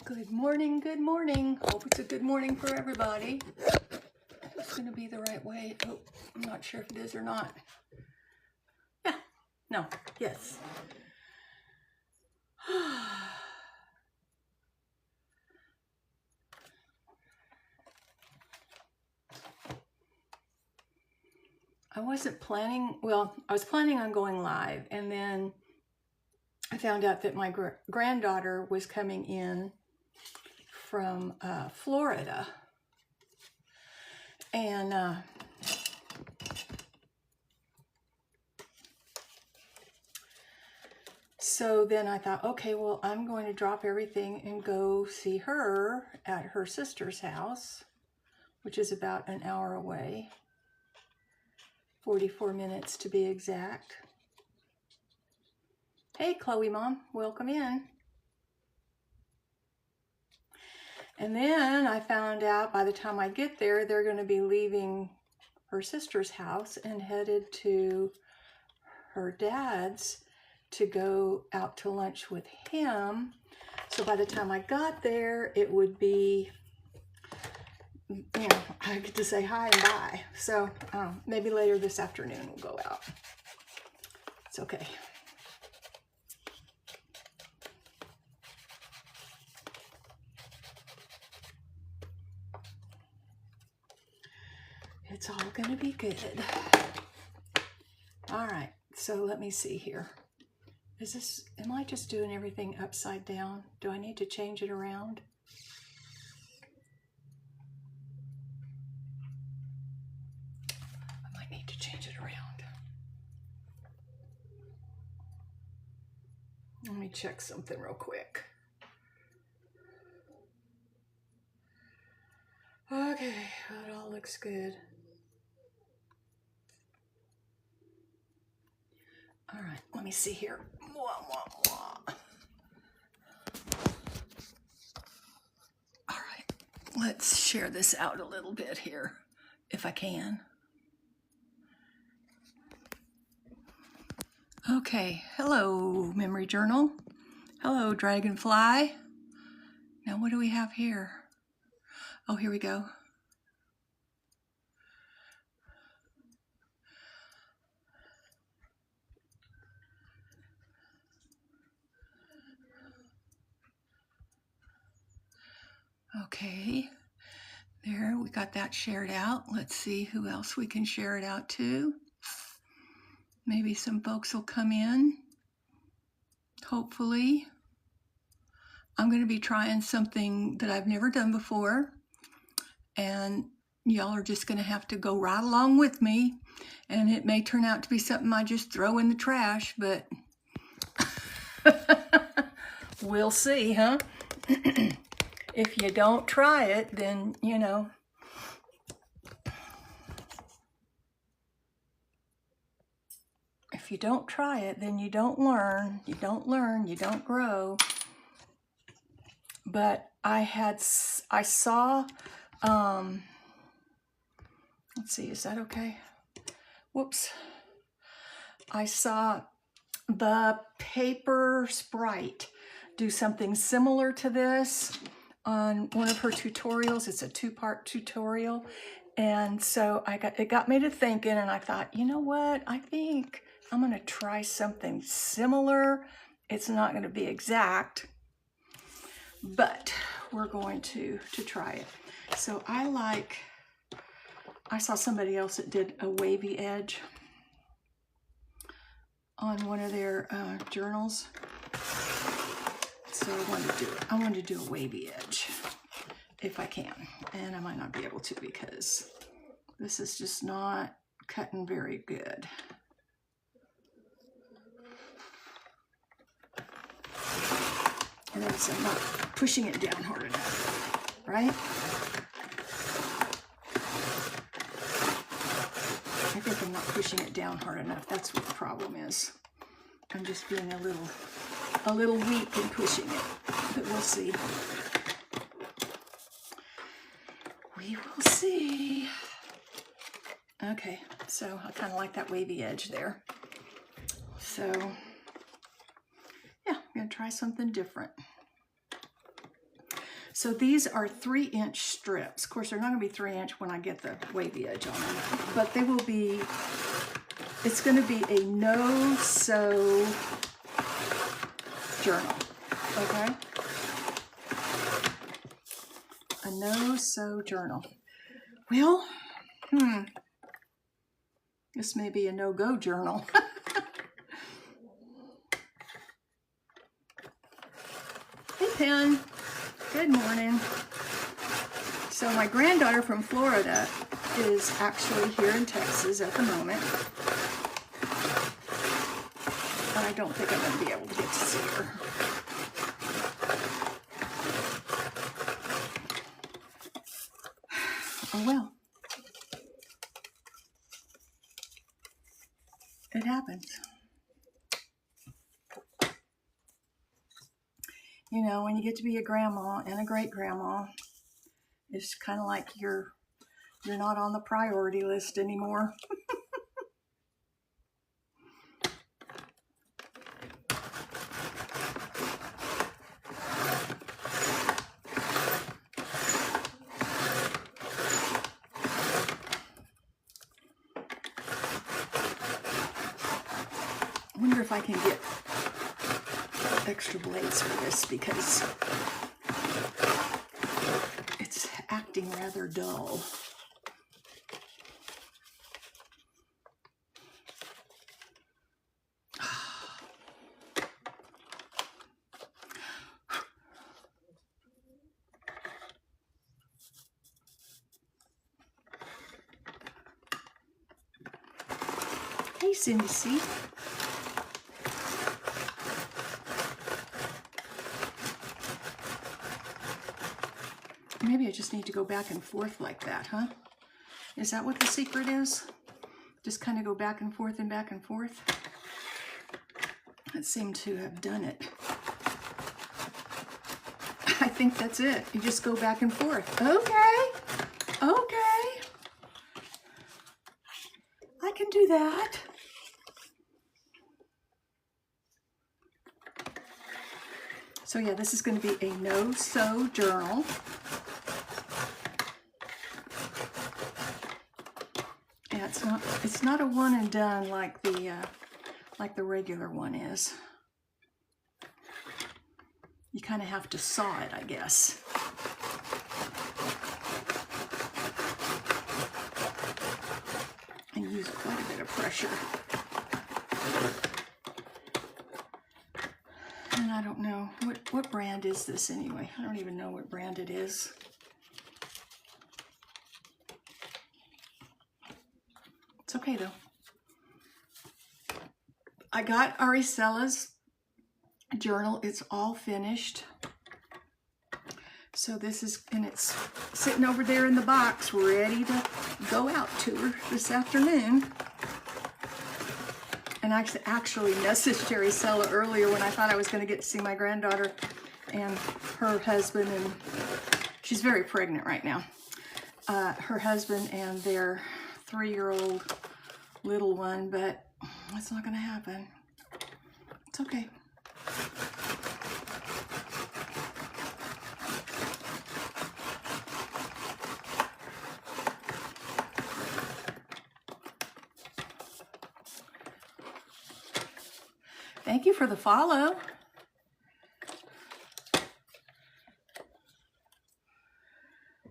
Good morning, good morning. Hope it's a good morning for everybody. It's going to be the right way. Oh, I'm not sure if it is or not. Yeah, no, yes. I wasn't planning, well, I was planning on going live, and then I found out that my granddaughter was coming in from Florida. And so then I thought, okay, well, I'm going to drop everything and go see her at her sister's house, which is about an hour away, 44 minutes to be exact. Hey, Chloe Mom, welcome in. And then I found out by the time I get there, they're going to be leaving her sister's house and headed to her dad's to go out to lunch with him. So by the time I got there, it would be, you know, I get to say hi and bye. So maybe later this afternoon we'll go out. It's okay. It's all gonna be good. All right, so let me see here. Am I just doing everything upside down? Do I need to change it around? I might need to change it around. Let me check something real quick. Okay, that all looks good. All right, let me see here. All right, let's share this out a little bit here, if I can. Okay, hello, Memory Journal. Hello, Dragonfly. Now, what do we have here? Oh, here we go. Okay, there, we got that shared out. Let's see who else we can share it out to. Maybe some folks will come in, hopefully. I'm going to be trying something that I've never done before, and y'all are just going to have to go right along with me, and it may turn out to be something I just throw in the trash, but we'll see, huh? If you don't try it, then, you know. If you don't try it, then you don't learn. You don't learn, you don't grow. But I saw, let's see, is that okay? Whoops. I saw the Paper Sprite do something similar to this on one of her tutorials. It's a 2-part tutorial. And so it got me to thinking, and I thought, you know what? I think I'm going to try something similar. It's not going to be exact, but we're going to try it. So I saw somebody else that did a wavy edge on one of their journals. So I wanted to do a wavy edge if I can. And I might not be able to because this is just not cutting very good. And I'm not pushing it down hard enough, right? I think I'm not pushing it down hard enough. That's what the problem is. I'm just being a little weak in pushing it, but we'll see. We will see. Okay, so I kind of like that wavy edge there. So yeah, I'm gonna try something different. So these are 3-inch strips. Of course, they're not going to be 3-inch when I get the wavy edge on them, but they will be, it's going to be a no-sew journal, okay? A no-sew journal. Well, this may be a no-go journal. Hey, Pen. Good morning. So my granddaughter from Florida is actually here in Texas at the moment. And I don't think I'm going to be able to get to see her. Oh well. It happens. You know, when you get to be a grandma and a great-grandma, it's kind of like you're not on the priority list anymore. I wonder if I can get extra blades for this because it's acting rather dull. Hey, Cindy C. Maybe I just need to go back and forth like that, huh? Is that what the secret is? Just kind of go back and forth and back and forth? That seemed to have done it. I think that's it. You just go back and forth. Okay. Okay. I can do that. So yeah, this is going to be a no-sew journal. Yeah, it's not a one and done like the regular one is. You kind of have to saw it, I guess. And use quite a bit of pressure. And I don't know, what brand is this anyway? I don't even know what brand it is. It's okay though. I got Aricella's journal. It's all finished. So this is, and it's sitting over there in the box, ready to go out to her this afternoon. And I actually messaged Aricella earlier when I thought I was going to get to see my granddaughter and her husband, and she's very pregnant right now. Her husband and their 3-year-old little one, but that's not going to happen. It's okay. Thank you for the follow.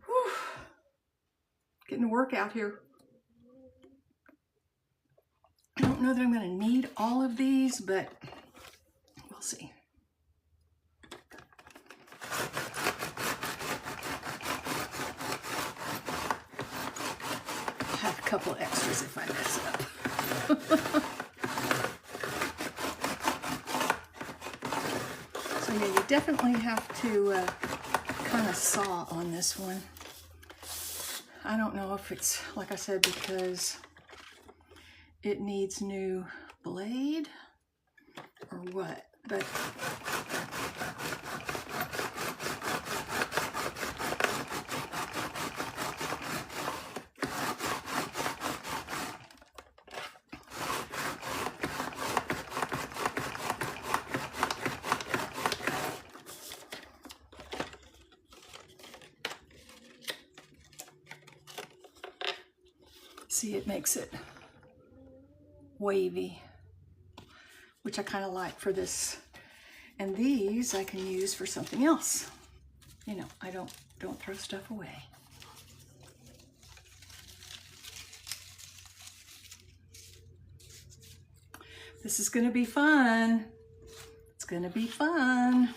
Whew. Getting to work out here. I don't know that I'm going to need all of these, but we'll see. I'll have a couple extras if I mess up. So yeah, you definitely have to kind of saw on this one. I don't know if it's, like I said, because it needs new blade or what, but See, it makes it wavy, which I kind of like for this. And these I can use for something else. You know, I don't throw stuff away. This is going to be fun. It's going to be fun.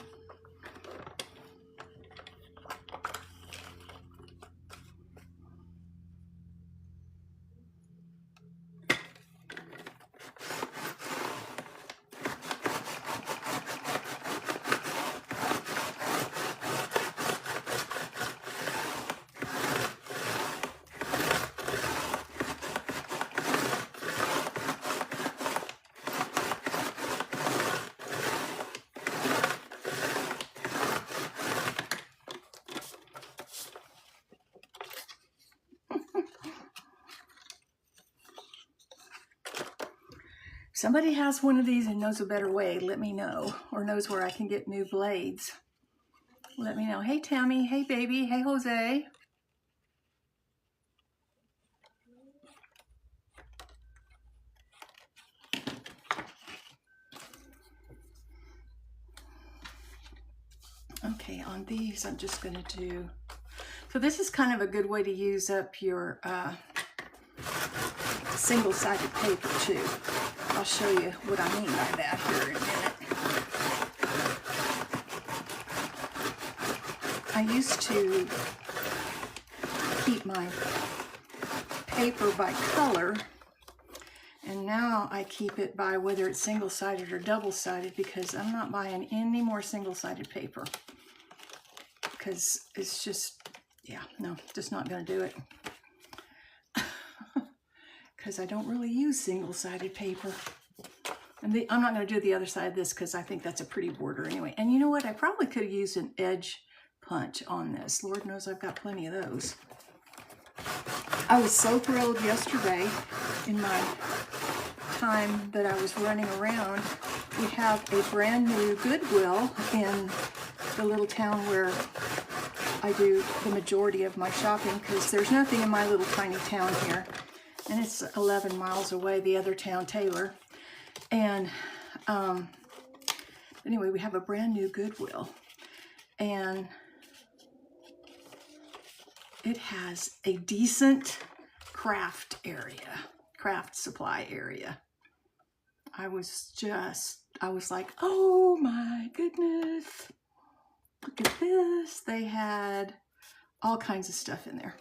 Somebody has one of these and knows a better way, let me know, or knows where I can get new blades. Let me know. Hey, Tammy. Hey, baby. Hey, Jose. Okay, on these, I'm just going to do... So this is kind of a good way to use up your single-sided paper, too. I'll show you what I mean by that here in a minute. I used to keep my paper by color, and now I keep it by whether it's single-sided or double-sided, because I'm not buying any more single-sided paper, because it's just, yeah, no, just not going to do it. Because I don't really use single-sided paper. And I'm not going to do the other side of this because I think that's a pretty border anyway. And you know what? I probably could have used an edge punch on this. Lord knows I've got plenty of those. I was so thrilled yesterday in my time that I was running around. We have a brand new Goodwill in the little town where I do the majority of my shopping, because there's nothing in my little tiny town here. And it's 11 miles away, the other town, Taylor. And anyway, we have a brand new Goodwill. And it has a decent craft supply area. I was like, oh my goodness, look at this. They had all kinds of stuff in there.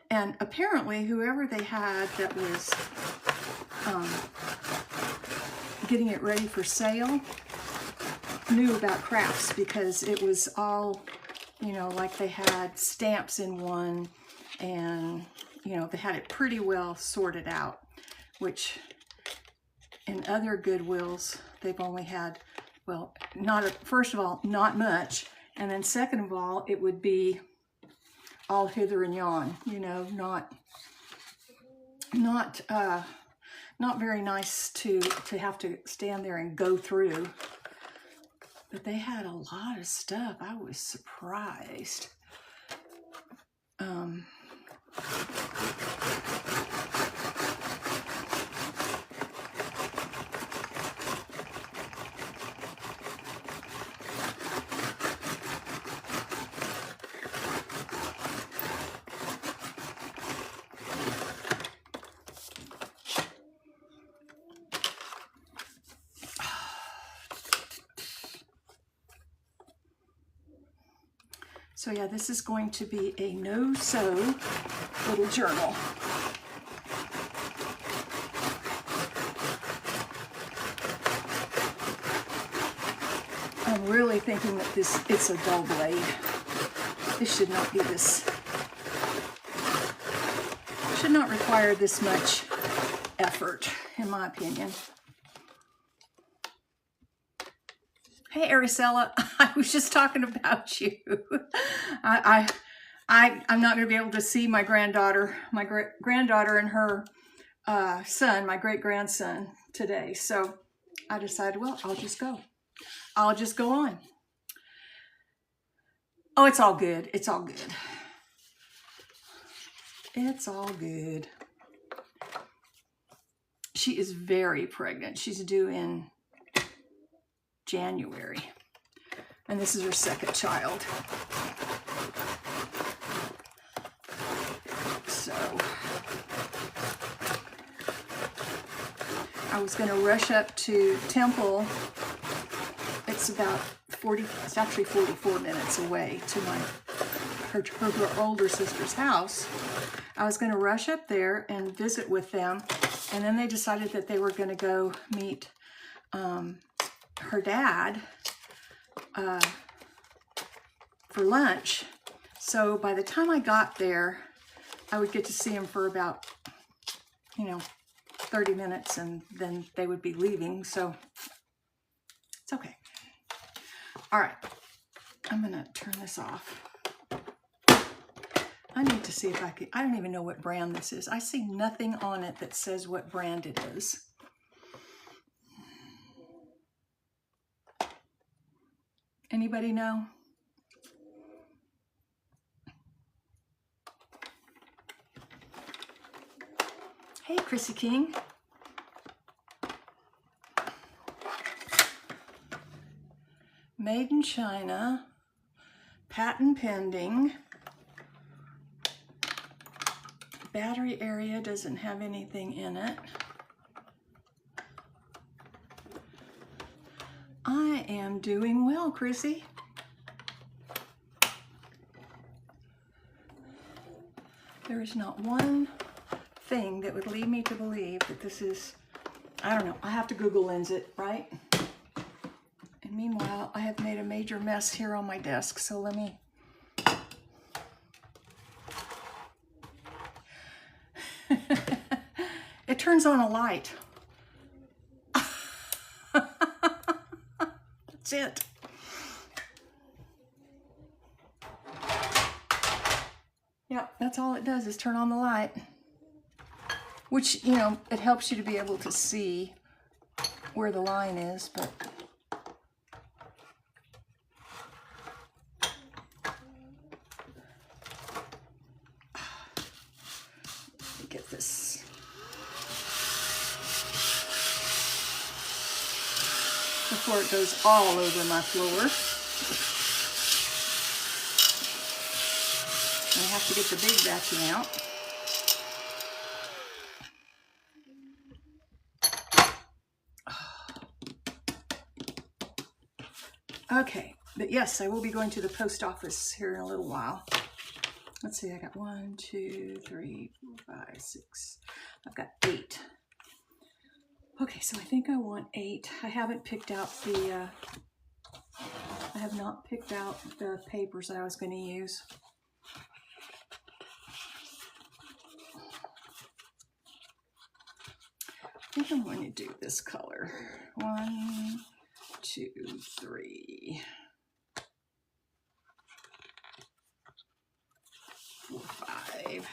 And apparently, whoever they had that was getting it ready for sale knew about crafts, because it was all, you know, like they had stamps in one, and, you know, they had it pretty well sorted out, which in other Goodwills, they've only had, well, first of all, not much, and then second of all, it would be all hither and yon, you know, not very nice to have to stand there and go through. But they had a lot of stuff. I was surprised. So yeah, this is going to be a no-sew little journal. I'm really thinking that it's a dull blade. This should not be this, should not require this much effort, in my opinion. Hey, Araceli, I was just talking about you. I'm not going to be able to see my granddaughter, granddaughter and her son, my great-grandson, today. So I decided, well, I'll just go. I'll just go on. Oh, it's all good. It's all good. It's all good. she is very pregnant. She's due in January. And this is her second child. So I was going to rush up to Temple. It's about it's actually 44 minutes away to her older sister's house. I was going to rush up there and visit with them, and then they decided that they were going to go meet her dad for lunch. So by the time I got there, I would get to see him for about, 30 minutes, and then they would be leaving. So it's okay. All right, I'm gonna turn this off. I need to see if I don't even know what brand this is. I see nothing on it that says what brand it is. Anybody know? Hey, Chrissy King. Made in China, patent pending. Battery area doesn't have anything in it. I am doing well, Chrissy. There is not one thing that would lead me to believe that this is, I don't know, I have to Google Lens it, right? And meanwhile, I have made a major mess here on my desk, so let me... It turns on a light. That's it. Yeah, that's all it does is turn on the light. Which, it helps you to be able to see where the line is, but... Let me get this. Before it goes all over my floor. I have to get the big vacuum out. Okay, but yes, I will be going to the post office here in a little while. Let's see, I got 1, 2, 3, 4, 5, 6. I've got 8. Okay, so I think I want 8. I haven't picked out the, I have not picked out the papers that I was going to use. I think I'm going to do this color. 1, 2, 3, 4, 5.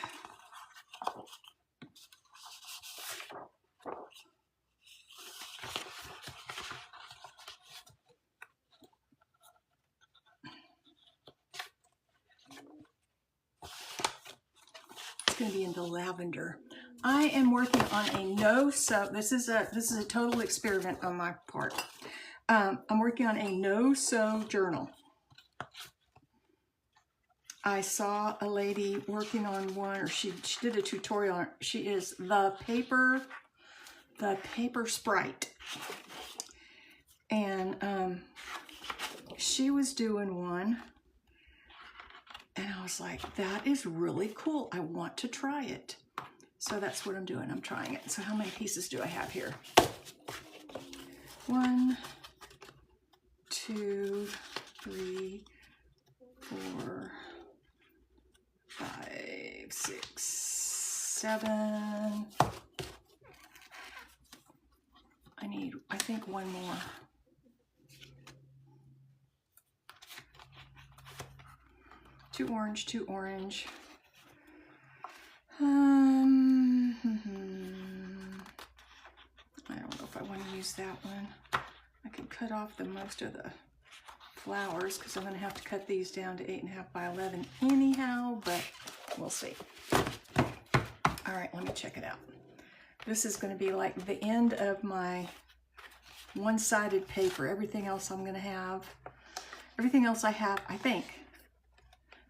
It's going to be in the lavender. I am working on a no-sew. This is a total experiment on my part. I'm working on a no-sew journal. I saw a lady working on one, or she did a tutorial on it. She is the paper Sprite, and she was doing one, and I was like, that is really cool. I want to try it. So that's what I'm doing. I'm trying it. So how many pieces do I have here? 1, 2, 3, 4, 5, 6, 7. I need, I think, one more. Two orange, 2 orange. I don't know if I want to use that one. I can cut off the most of the flowers because I'm going to have to cut these down to 8.5 by 11 anyhow, but we'll see. All right, let me check it out. This is going to be like the end of my one-sided paper. Everything else I'm going to have, everything else I have, I think,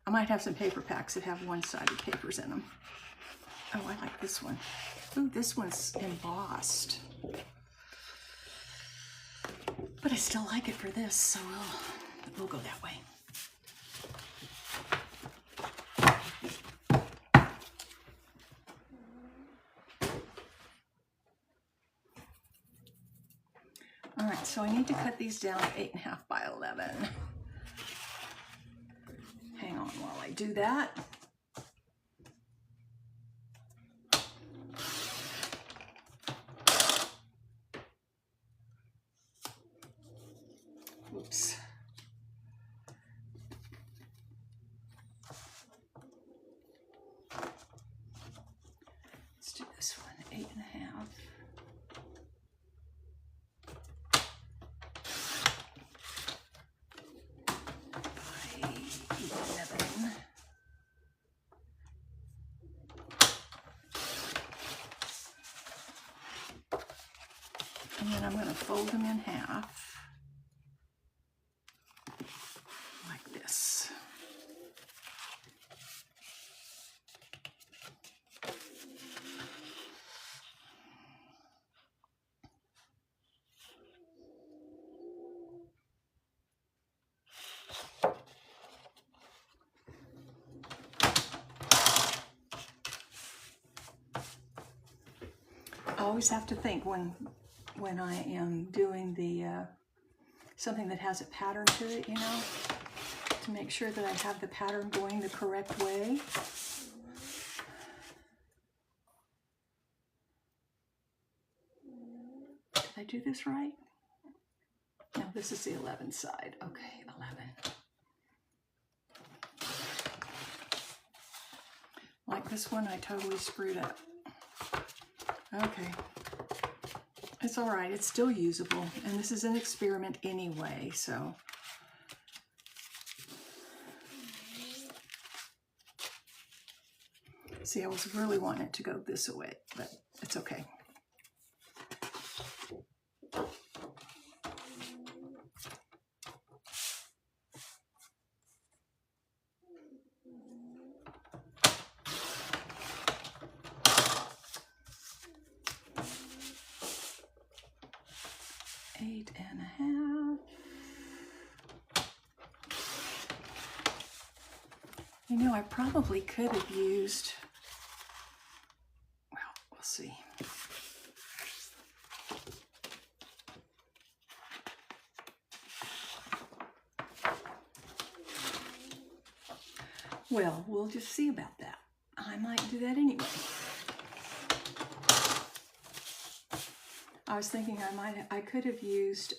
I might have some paper packs that have one-sided papers in them. Oh, I like this one. Ooh, this one's embossed. But I still like it for this, so we'll go that way. All right, so I need to cut these down to 8.5 by 11. Hang on while I do that. Oops. Let's do this one, 8.5. And then I'm going to fold them in half, like this. I always have to think when I am doing the something that has a pattern to it, you know, to make sure that I have the pattern going the correct way. Did I do this right? No, this is the 11 side. Okay, 11. Like this one, I totally screwed up. Okay. It's all right, it's still usable, and this is an experiment anyway, so. See, I was really wanting it to go this way, but it's okay. Eight and a half. You know, I probably could have used, well, we'll see. Well, we'll just see about that. I might do that anyway. I was thinking I could have used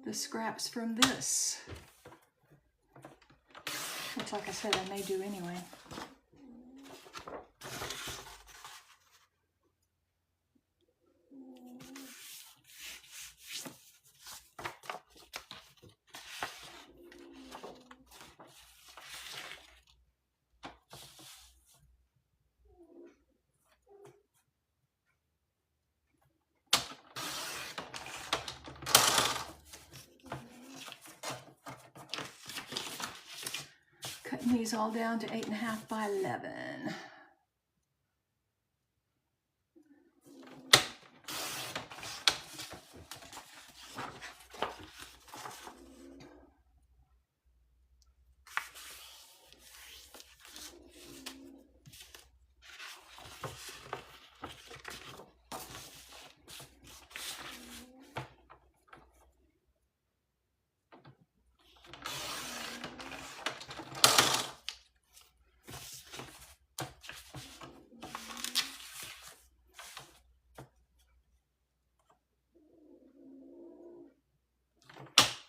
the scraps from this, which, like I said, I may do anyway. Cutting these all down to 8.5 by 11.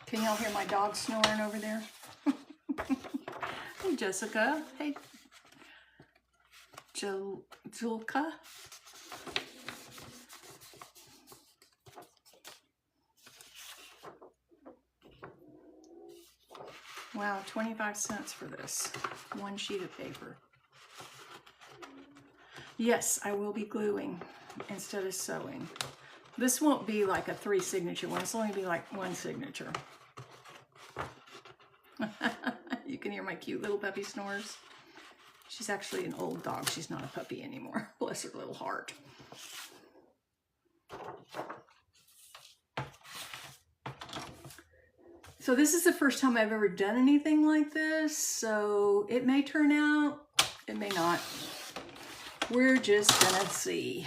Can y'all hear my dog snoring over there? Hey, Jessica. Hey, Julka. Wow, 25 cents for this. One sheet of paper. Yes, I will be gluing. instead of sewing. This won't be like a 3 signature one. It's only be like 1 signature. You can hear my cute little puppy snores. She's actually an old dog. She's not a puppy anymore. Bless her little heart. So this is the first time I've ever done anything like this. So it may turn out, it may not. We're just gonna see.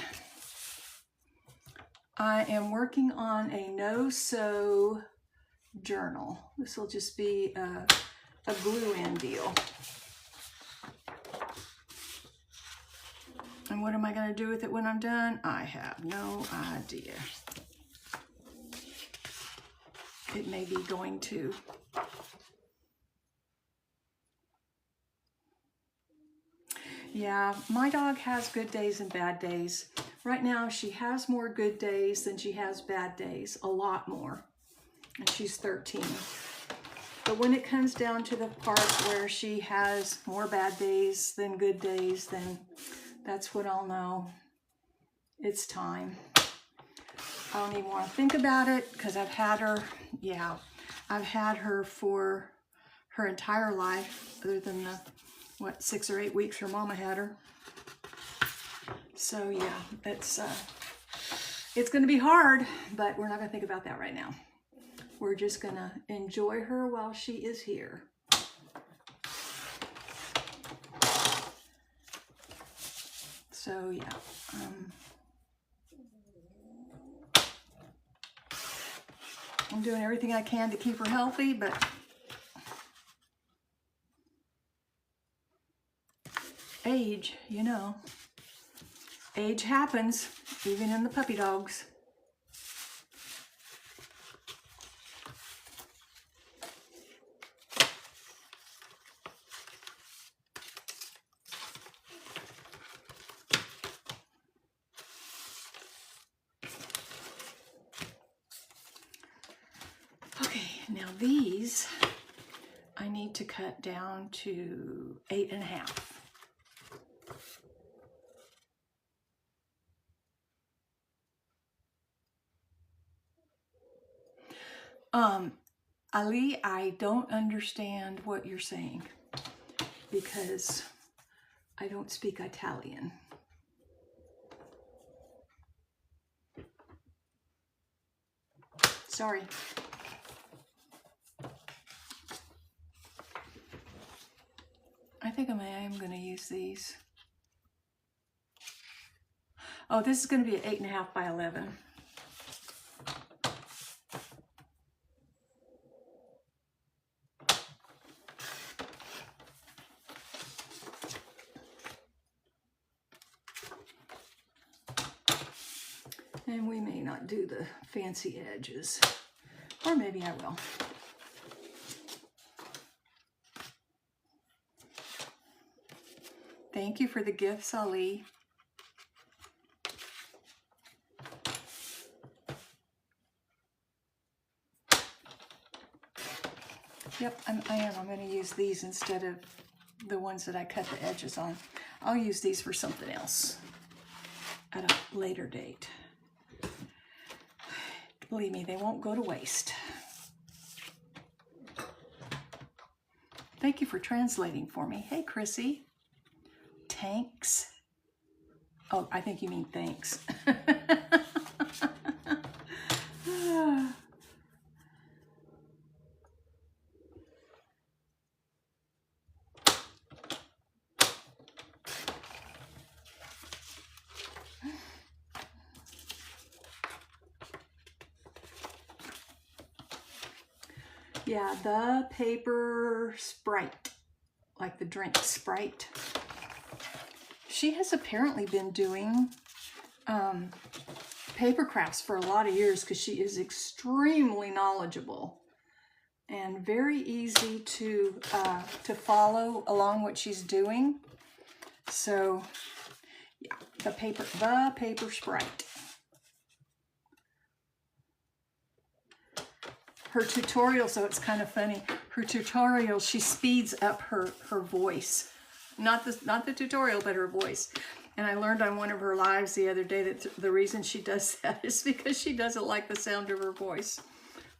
I am working on a no-sew journal. This will just be a glue-in deal. And what am I gonna do with it when I'm done? I have no idea. It may be going to. Yeah, my dog has good days and bad days. Right now, she has more good days than she has bad days, a lot more. And she's 13. But when it comes down to the part where she has more bad days than good days, then that's when I'll know it's time. I don't even want to think about it because I've had her, yeah, I've had her for her entire life, other than the, what, 6 or 8 weeks her mama had her. So yeah, it's going to be hard, but we're not going to think about that right now. We're just going to enjoy her while she is here. So yeah, I'm doing everything I can to keep her healthy, but age, you know, age happens, even in the puppy dogs. Okay, now these I need to cut down to 8.5. Ali, I don't understand what you're saying because I don't speak Italian. Sorry. I think I am going to use these. Oh, this is going to be an 8.5 by 11. And we may not do the fancy edges, or maybe I will. Thank you for the gifts, Ali. Yep, I am. I'm going to use these instead of the ones that I cut the edges on. I'll use these for something else at a later date. Believe me, they won't go to waste. Thank you for translating for me. Hey, Chrissy. Tanks. Oh, I think you mean thanks. Yeah, the paper Sprite, like the drink Sprite. She has apparently been doing paper crafts for a lot of years because she is extremely knowledgeable and very easy to follow along what she's doing. So yeah, the paper Sprite. Her tutorial, so it's kind of funny. Her tutorial, she speeds up her voice. Not the tutorial, but her voice. And I learned on one of her lives the other day that the reason she does that is because she doesn't like the sound of her voice.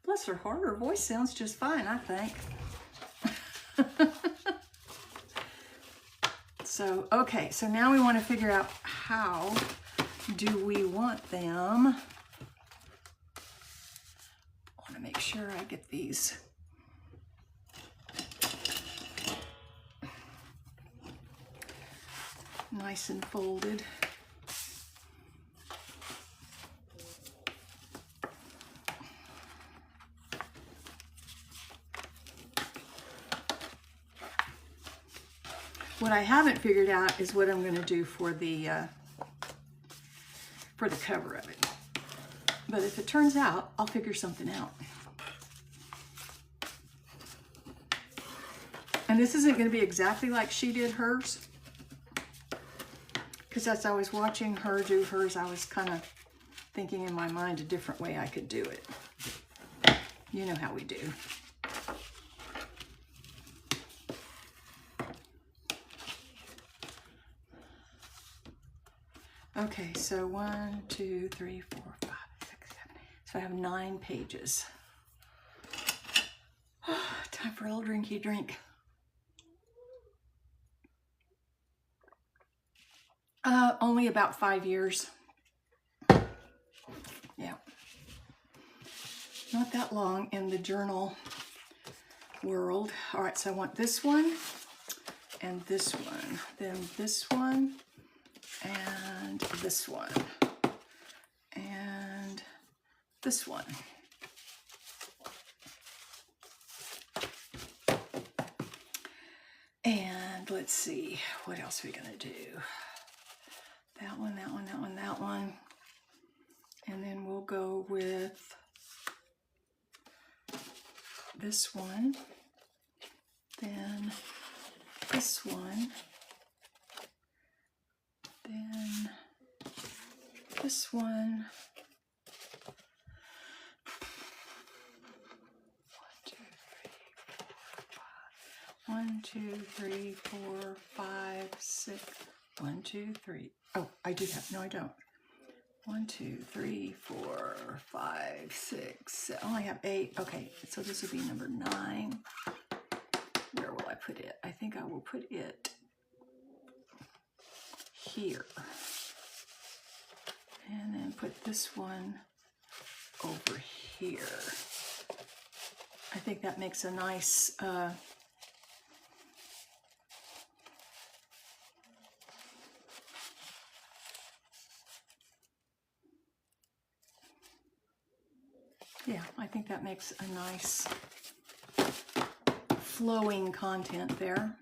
Bless her heart, her voice sounds just fine, I think. So, okay, so now we want to figure out how do we want them. I want to make sure I get these nice and folded. What I haven't figured out is what I'm going to do for the cover of it. But if it turns out, I'll figure something out. And this isn't going to be exactly like she did hers, because as I was watching her do hers, I was kind of thinking in my mind a different way I could do it. You know how we do. Okay, so 1, 2, 3, 4, 5, 6, 7. So I have 9 pages. Time for a little drinky drink. Only about 5 years. Yeah. Not that long in the journal world. All right, so I want this one and this one, then this one and this one and this one. And let's see, what else are we gonna do? That one, that one, that one, that one. And then we'll go with this one, then this one, then this one. 1, 2, 3, 4, 5, 6. 1, 2, 3. Oh, I do have, no, I don't. 1, 2, 3, 4, 5, 6. I only have 8. Okay, so this would be number 9. Where will I put it? I think I will put it here. And then put this one over here. I think that makes a nice yeah, I think that makes a nice flowing content there.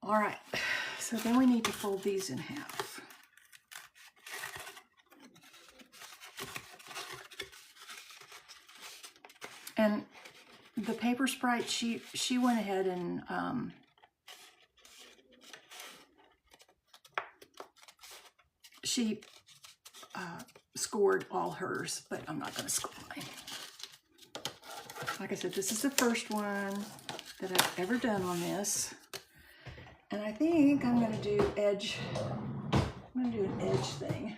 All right, so then we need to fold these in half. And the Paper Sprite, she went ahead and she scored all hers, but I'm not going to score mine. Like I said, this is the first one that I've ever done on this. And I think I'm going to do edge, I'm going to do an edge thing.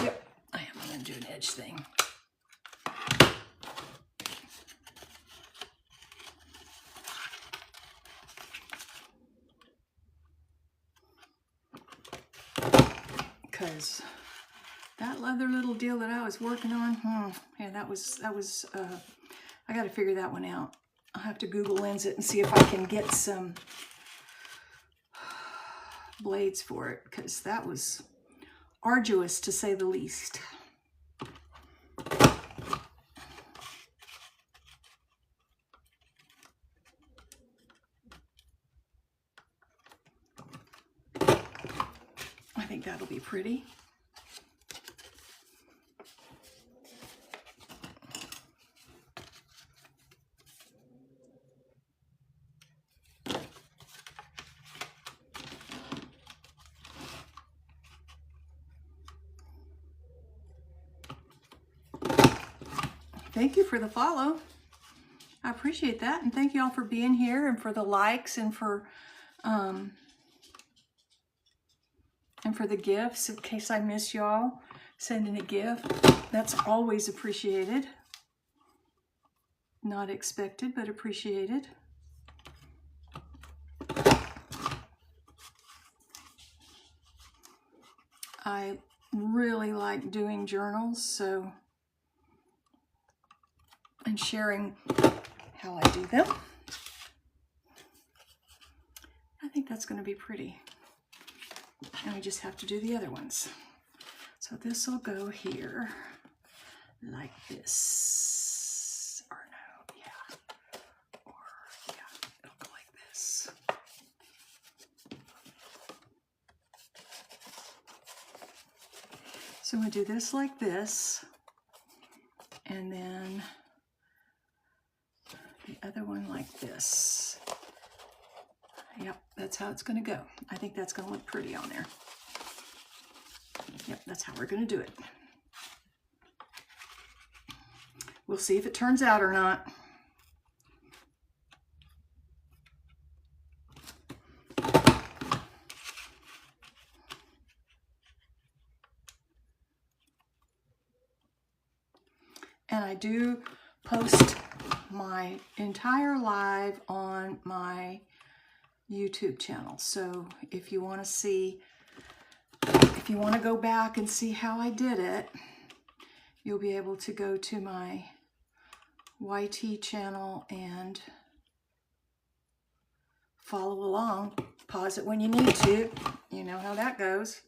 Yep, I am going to do an edge thing. Because that other little deal that I was working on, yeah, that was I got to figure that one out. I'll have to Google Lens it and see if I can get some blades for it, because that was arduous to say the least. I think that'll be pretty. thank you for the follow. I appreciate that. And thank you all for being here and for the likes and for the gifts. In case I miss y'all, sending a gift. That's always appreciated. Not expected, but appreciated. I really like doing journals, so, and sharing how I do them. I think that's going to be pretty. And we just have to do the other ones. So this will go here like this. Or no, yeah. Or yeah, it'll go like this. So I'm going to do this like this. And then the other one like this. Yep, that's how it's going to go. I think that's going to look pretty on there. Yep, that's how we're going to do it. We'll see if it turns out or not. And I do post my entire live on my YouTube channel. So if you want to see, if you want to go back and see how I did it, you'll be able to go to my YT channel and follow along. Pause it when you need to. You know how that goes.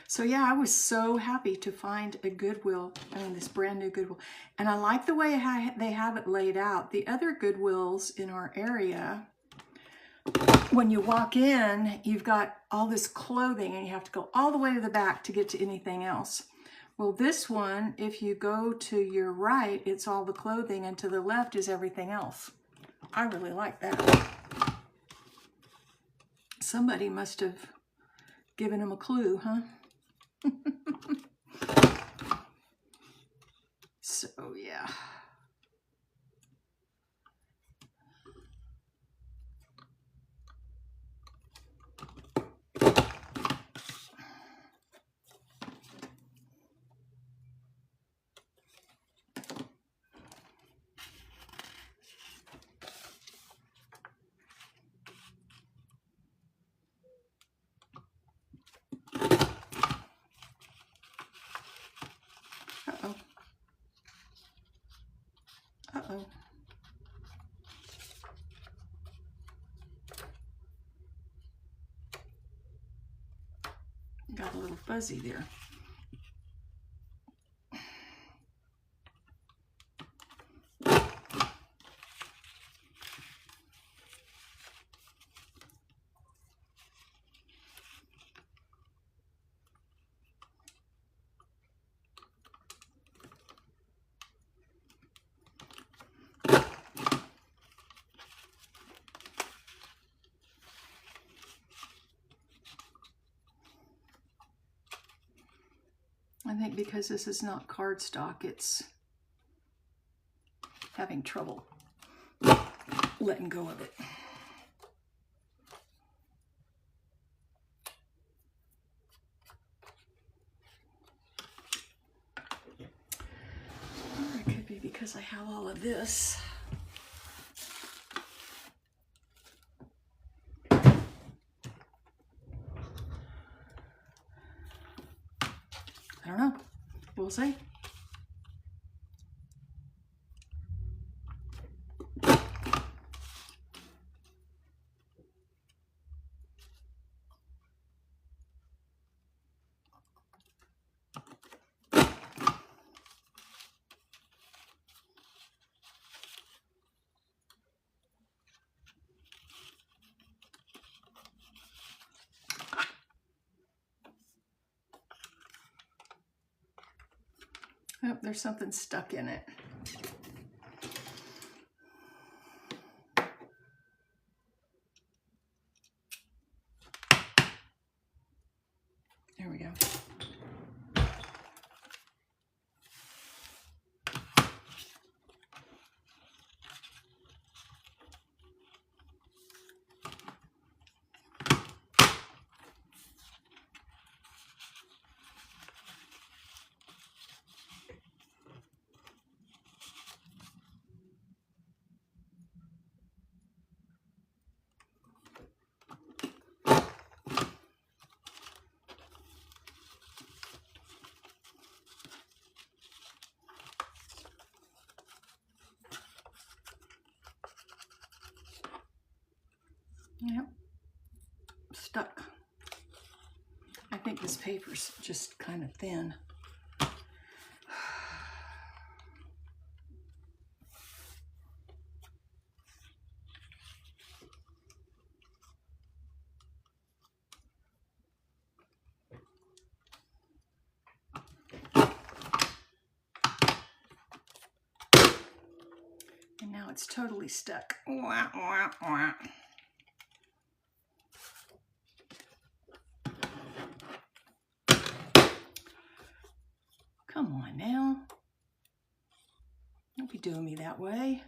So yeah, I was so happy to find a Goodwill, this brand new Goodwill. And I like the way they have it laid out. The other Goodwills in our area, when you walk in, you've got all this clothing and you have to go all the way to the back to get to anything else. Well, this one, if you go to your right, it's all the clothing, and to the left is everything else. I really like that. Somebody must have given him a clue, huh? So yeah. Uh-oh. Uh-oh. Got a little fuzzy there. I think because this is not cardstock, it's having trouble letting go of it. Or it could be because I have all of this. I don't know. We'll see. Oh, there's something stuck in it. There we go. Yep, stuck. I think this paper's just kind of thin. And now it's totally stuck. Wah, wah, wah. Come on now. Don't be doing me that way.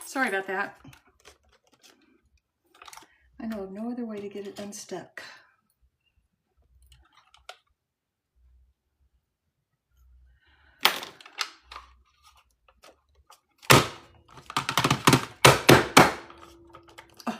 Sorry about that. I know of no other way to get it unstuck. Oh.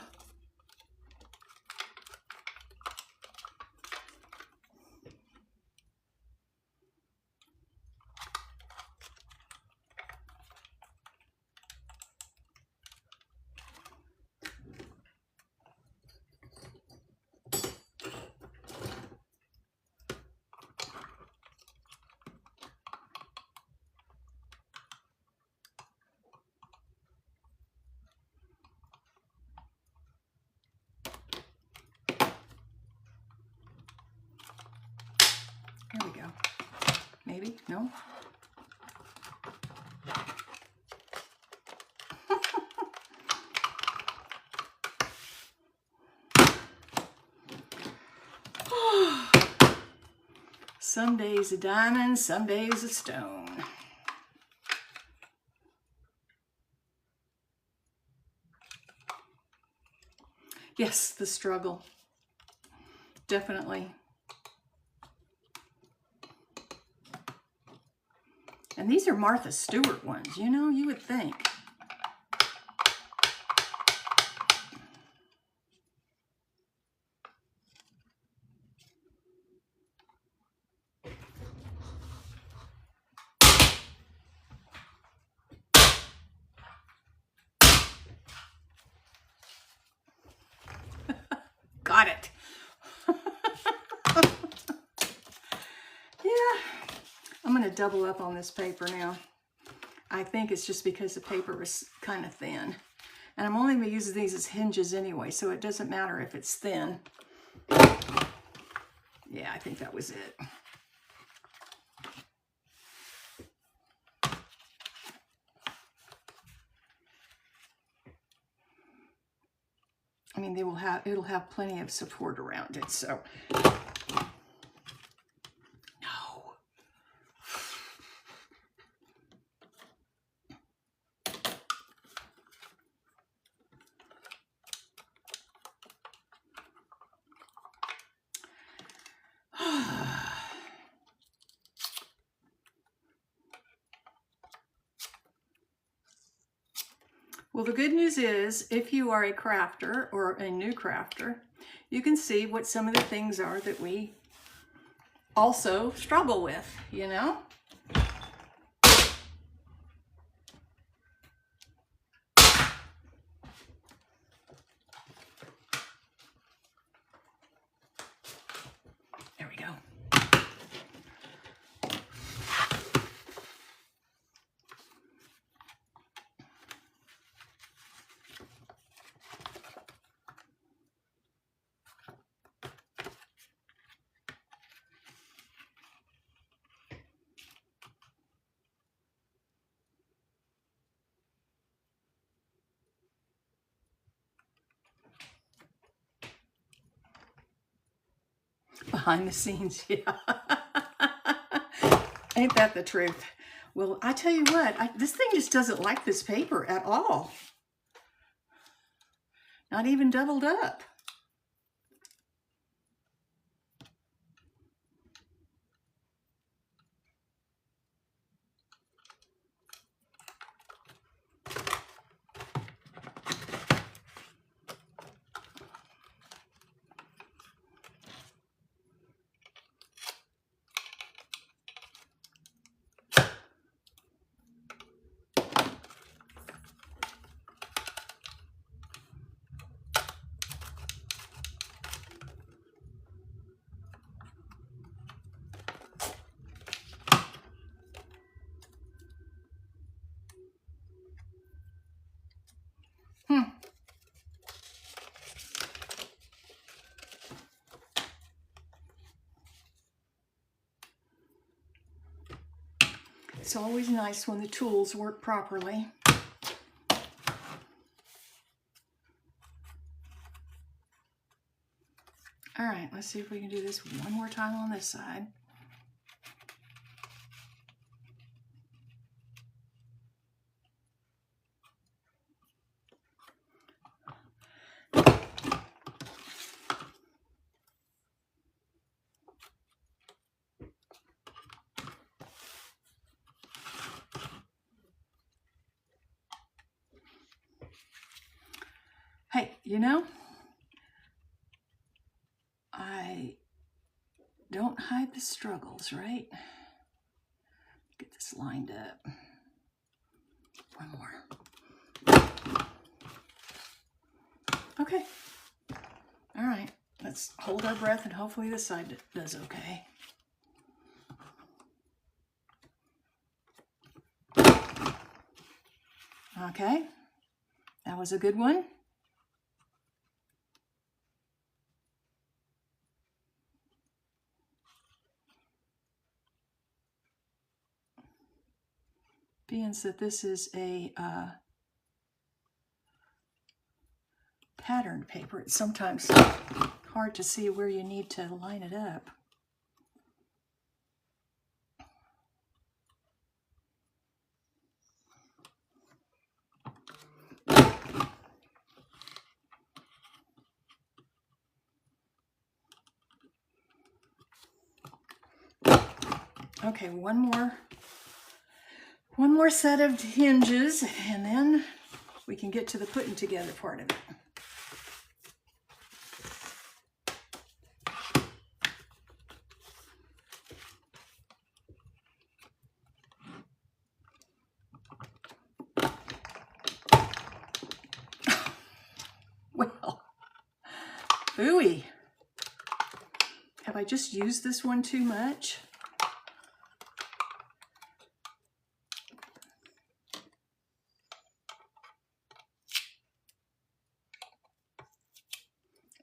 There we go. Maybe? No? Some days a diamond, some days a stone. Yes, the struggle. Definitely. And these are Martha Stewart ones, you know, you would think. Got it. Yeah, I'm going to double up on this paper now. I think it's just because the paper is kind of thin. And I'm only going to use these as hinges anyway, so it doesn't matter if it's thin. Yeah, I think that was it. I mean, it'll have plenty of support around it, so. No. Well, the good news is, if you are a crafter or a new crafter, you can see what some of the things are that we also struggle with, you know? There we go. behind the scenes, yeah. Ain't that the truth? Well, I tell you what, this thing just doesn't like this paper at all. Not even doubled up. It's always nice when the tools work properly. All right, let's see if we can do this one more time on this side. Hey, you know, I don't hide the struggles, right? Get this lined up. One more. Okay. All right, let's hold our breath and hopefully this side does okay. Okay, that was a good one. Being that this is a patterned paper, it's sometimes hard to see where you need to line it up. Okay, one more set of hinges, and then we can get to the putting together part of it. Well, ooey. Have I just used this one too much?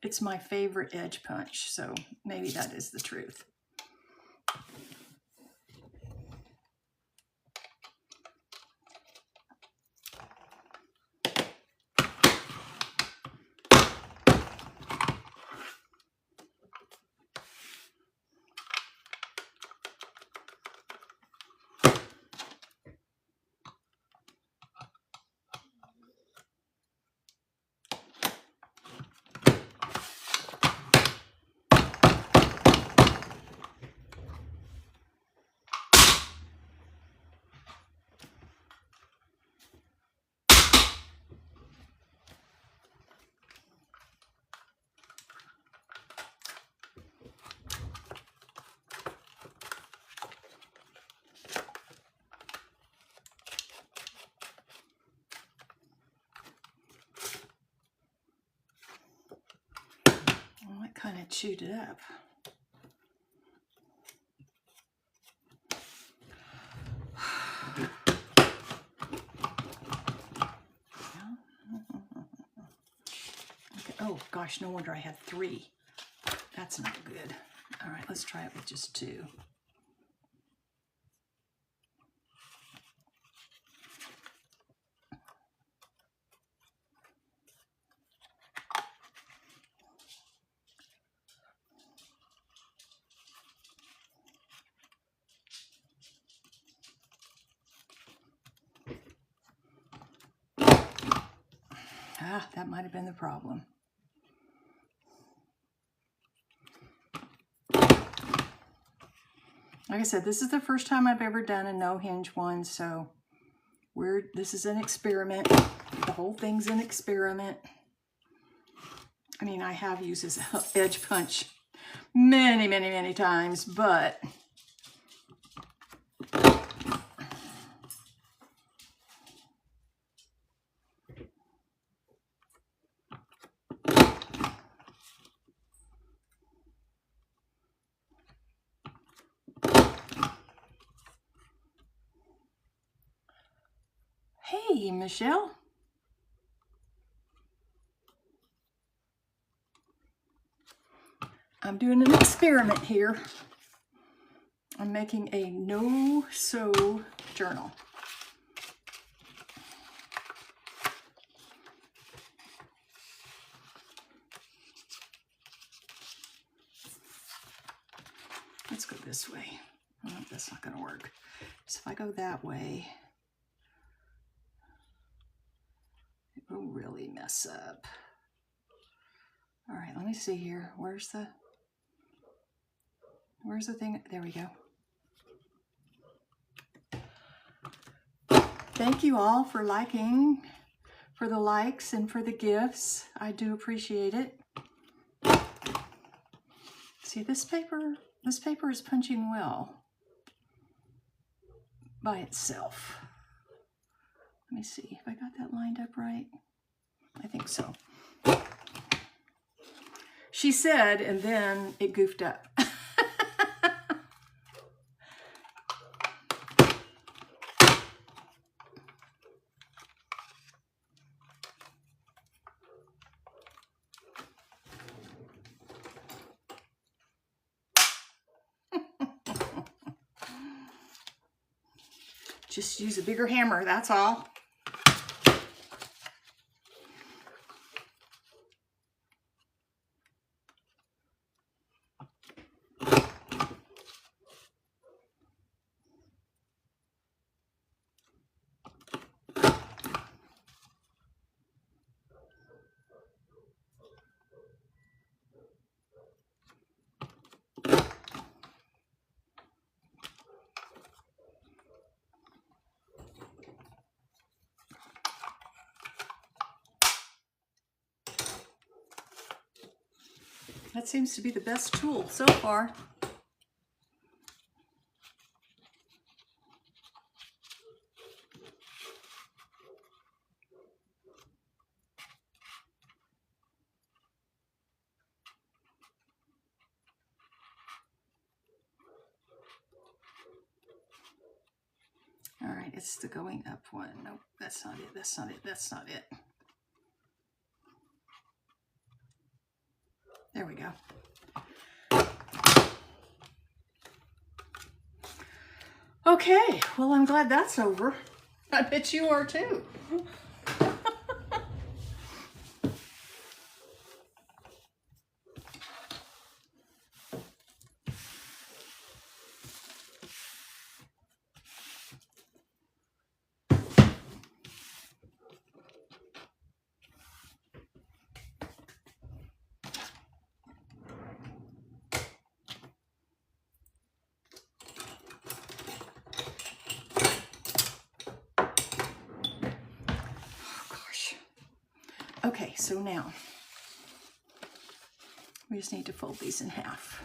It's my favorite edge punch, so maybe that is the truth. Well, it kind of chewed it up. Okay. Oh gosh, no wonder I had 3. That's not good. All right, let's try it with just 2. Ah, that might have been the problem. Like I said, this is the first time I've ever done a no hinge one, so this is an experiment. The whole thing's an experiment. I mean, I have used this edge punch many, many, many times, but hey, Michelle. I'm doing an experiment here. I'm making a no-sew journal. Let's go this way. Oh, that's not going to work. So if I go that way, it will really mess up. All right, let me see here. Where's the thing? There we go. Thank you all for liking, for the likes and for the gifts. I do appreciate it. See, this paper is punching well by itself. Let me see if I got that lined up right. I think so. She said, and then it goofed up. Just use a bigger hammer, that's all. That seems to be the best tool so far. All right, it's the going up one. Nope, that's not it, that's not it, that's not it. There we go. Okay, well, I'm glad that's over. I bet you are too. Okay, so now we just need to fold these in half.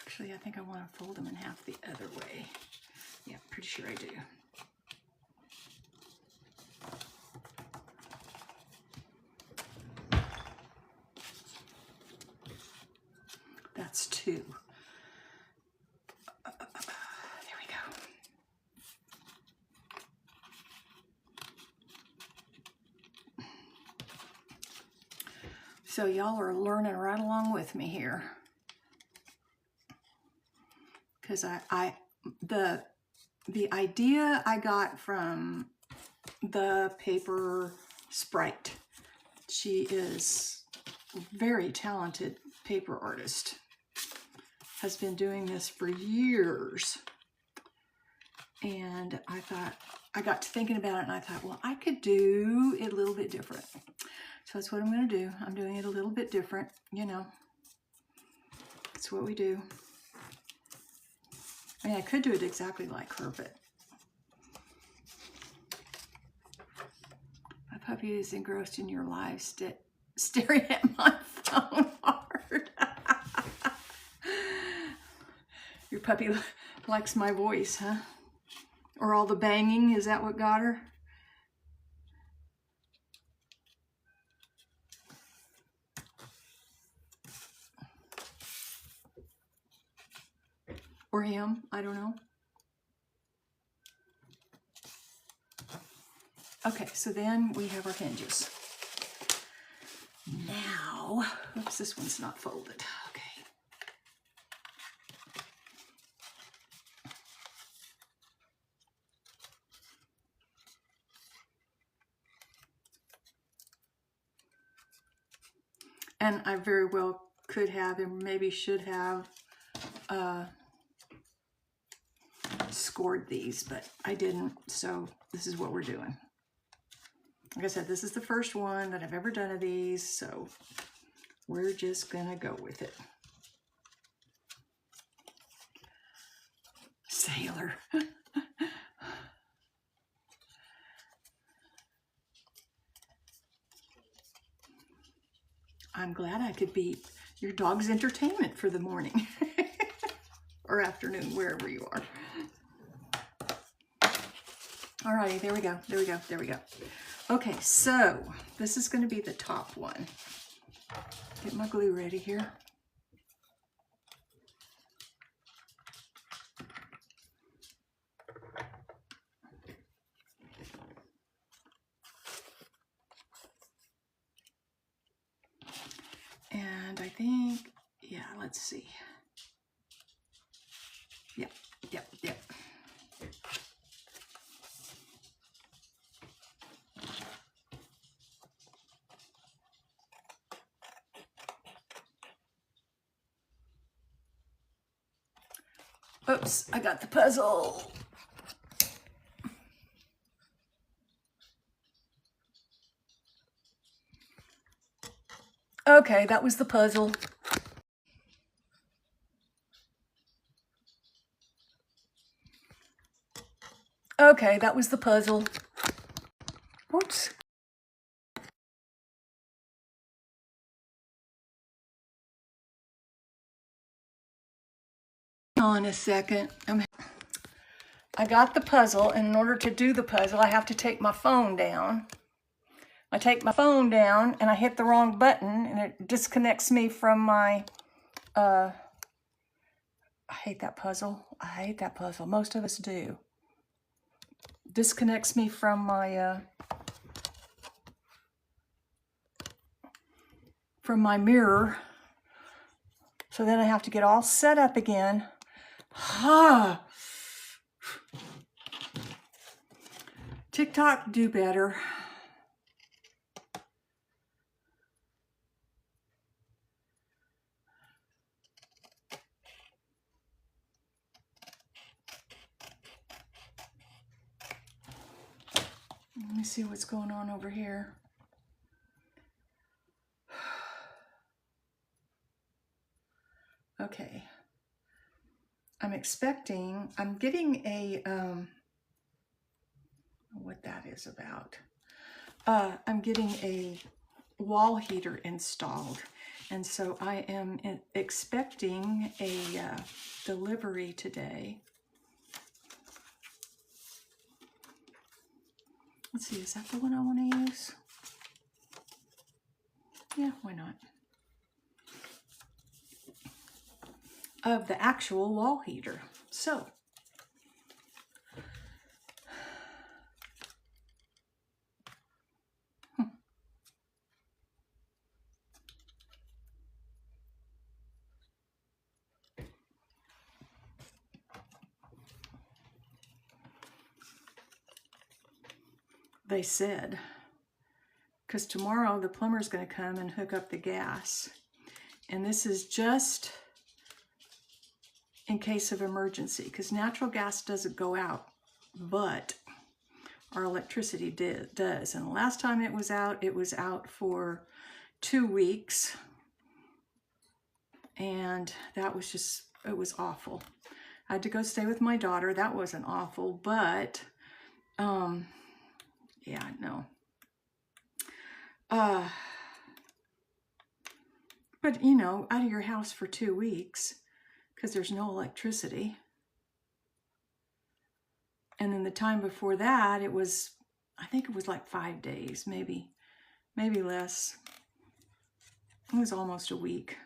Actually, I think I want to fold them in half the other way. Yeah, pretty sure I do. That's two. There we go. So y'all are learning right along with me here. Because the idea I got from the paper sprite. She is a very talented paper artist, has been doing this for years. And I thought, I got to thinking about it and I thought, well, I could do it a little bit different. So that's what I'm going to do. I'm doing it a little bit different, you know. That's what we do. I mean, I could do it exactly like her, but my puppy is engrossed in your live staring at my phone hard. Your puppy likes my voice, huh? Or all the banging, is that what got her? Or him, I don't know. Okay, so then we have our hinges. Now, oops, this one's not folded. Okay. And I very well could have, and maybe should have, scored these, but I didn't, so this is what we're doing. Like I said, this is the first one that I've ever done of these, so we're just gonna go with it. Sailor. I'm glad I could be your dog's entertainment for the morning or afternoon, wherever you are. Alrighty, there we go, there we go, there we go. Okay, so this is going to be the top one. Get my glue ready here. And I think, yeah, let's see. Yep, yep, yep. Oops, I got the puzzle. Okay, that was the puzzle. Okay, that was the puzzle. Whoops. Hang on a second. I got the puzzle, and in order to do the puzzle, I have to take my phone down. I take my phone down, and I hit the wrong button, and it disconnects me from my, I hate that puzzle. I hate that puzzle. Most of us do. Disconnects me from my, mirror. So then I have to get all set up again. Ah. TikTok, do better. Let me see what's going on over here. Okay. I'm getting a, what that is about. I'm getting a wall heater installed. And so I am expecting a delivery today. Let's see, is that the one I want to use? Yeah, why not? Of the actual wall heater. So, they said, because tomorrow the plumber's going to come and hook up the gas. And this is just in case of emergency, because natural gas doesn't go out, but our electricity does. And the last time it was out for 2 weeks. And that was just, it was awful. I had to go stay with my daughter. That wasn't awful, but yeah, no. But you know, out of your house for 2 weeks because there's no electricity. And then the time before that, it was, I think it was like 5 days, maybe less. It was almost a week.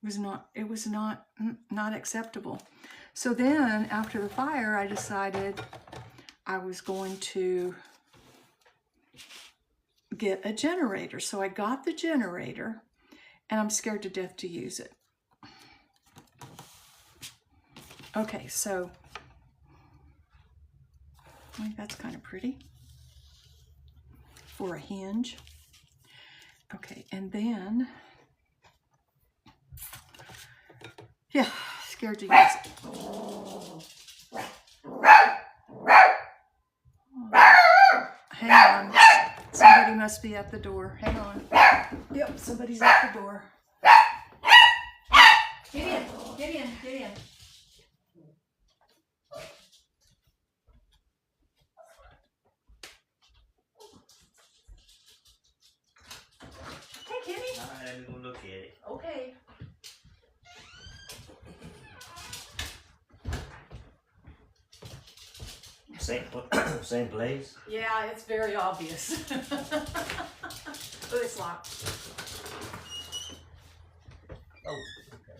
It was not acceptable. So then after the fire, I decided I was going to get a generator. So I got the generator, and I'm scared to death to use it. Okay, so I think that's kind of pretty for a hinge. Okay, and then, yeah, scared to use it. Hang on. Somebody must be at the door. Hang on. Yep, somebody's at the door. Get in, get in, get in. Hey, Kenny. All right, let me go look at it. Okay. Same place? Yeah, it's very obvious. Oh, it's locked. Oh, okay.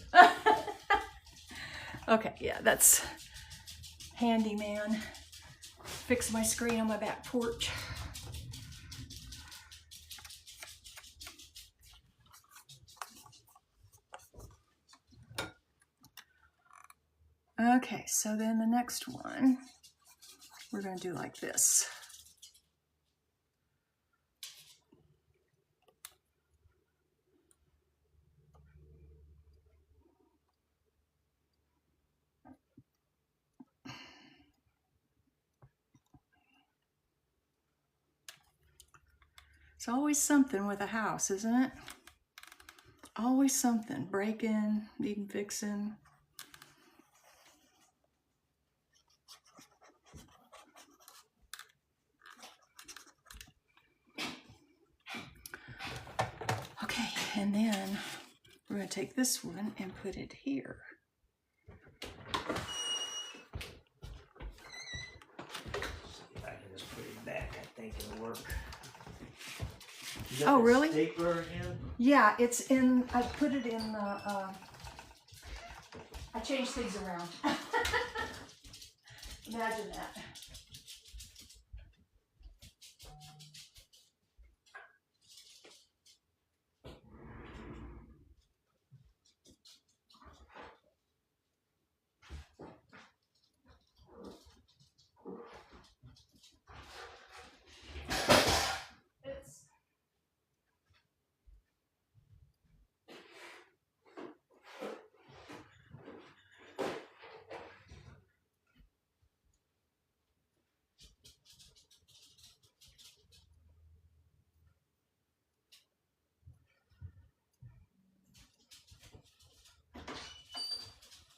Okay, yeah, that's handyman. Fix my screen on my back porch. Okay, so then the next one, we're going to do like this. It's always something with a house, isn't it? Always something. Breaking, needing fixing. Okay, and then we're going to take this one and put it here. If I can just put it back, I think it'll work. Oh, really? Stapler again? Yeah, it's in, I put it in the, I changed things around. Imagine that.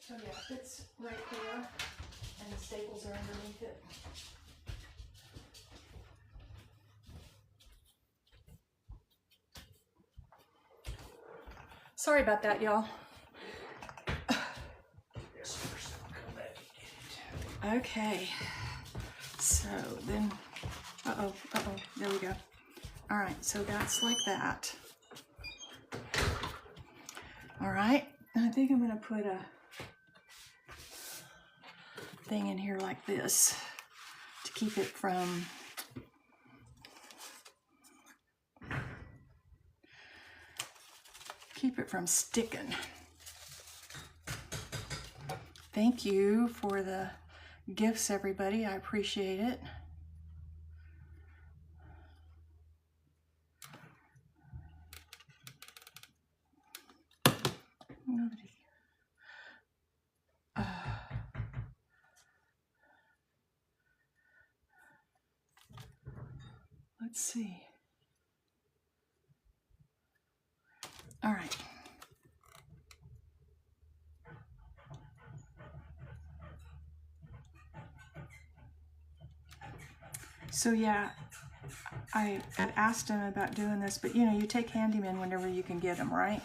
So yeah, it's right there, and the staples are underneath it. Sorry about that, y'all. Okay, so then, there we go. All right, so that's like that. All right, and I think I'm gonna put a thing in here like this to keep it from sticking. Thank you for the gifts, everybody. I appreciate it. Nobody. Let's see. All right. So yeah, I had asked him about doing this, but you know, you take handyman whenever you can get them, right?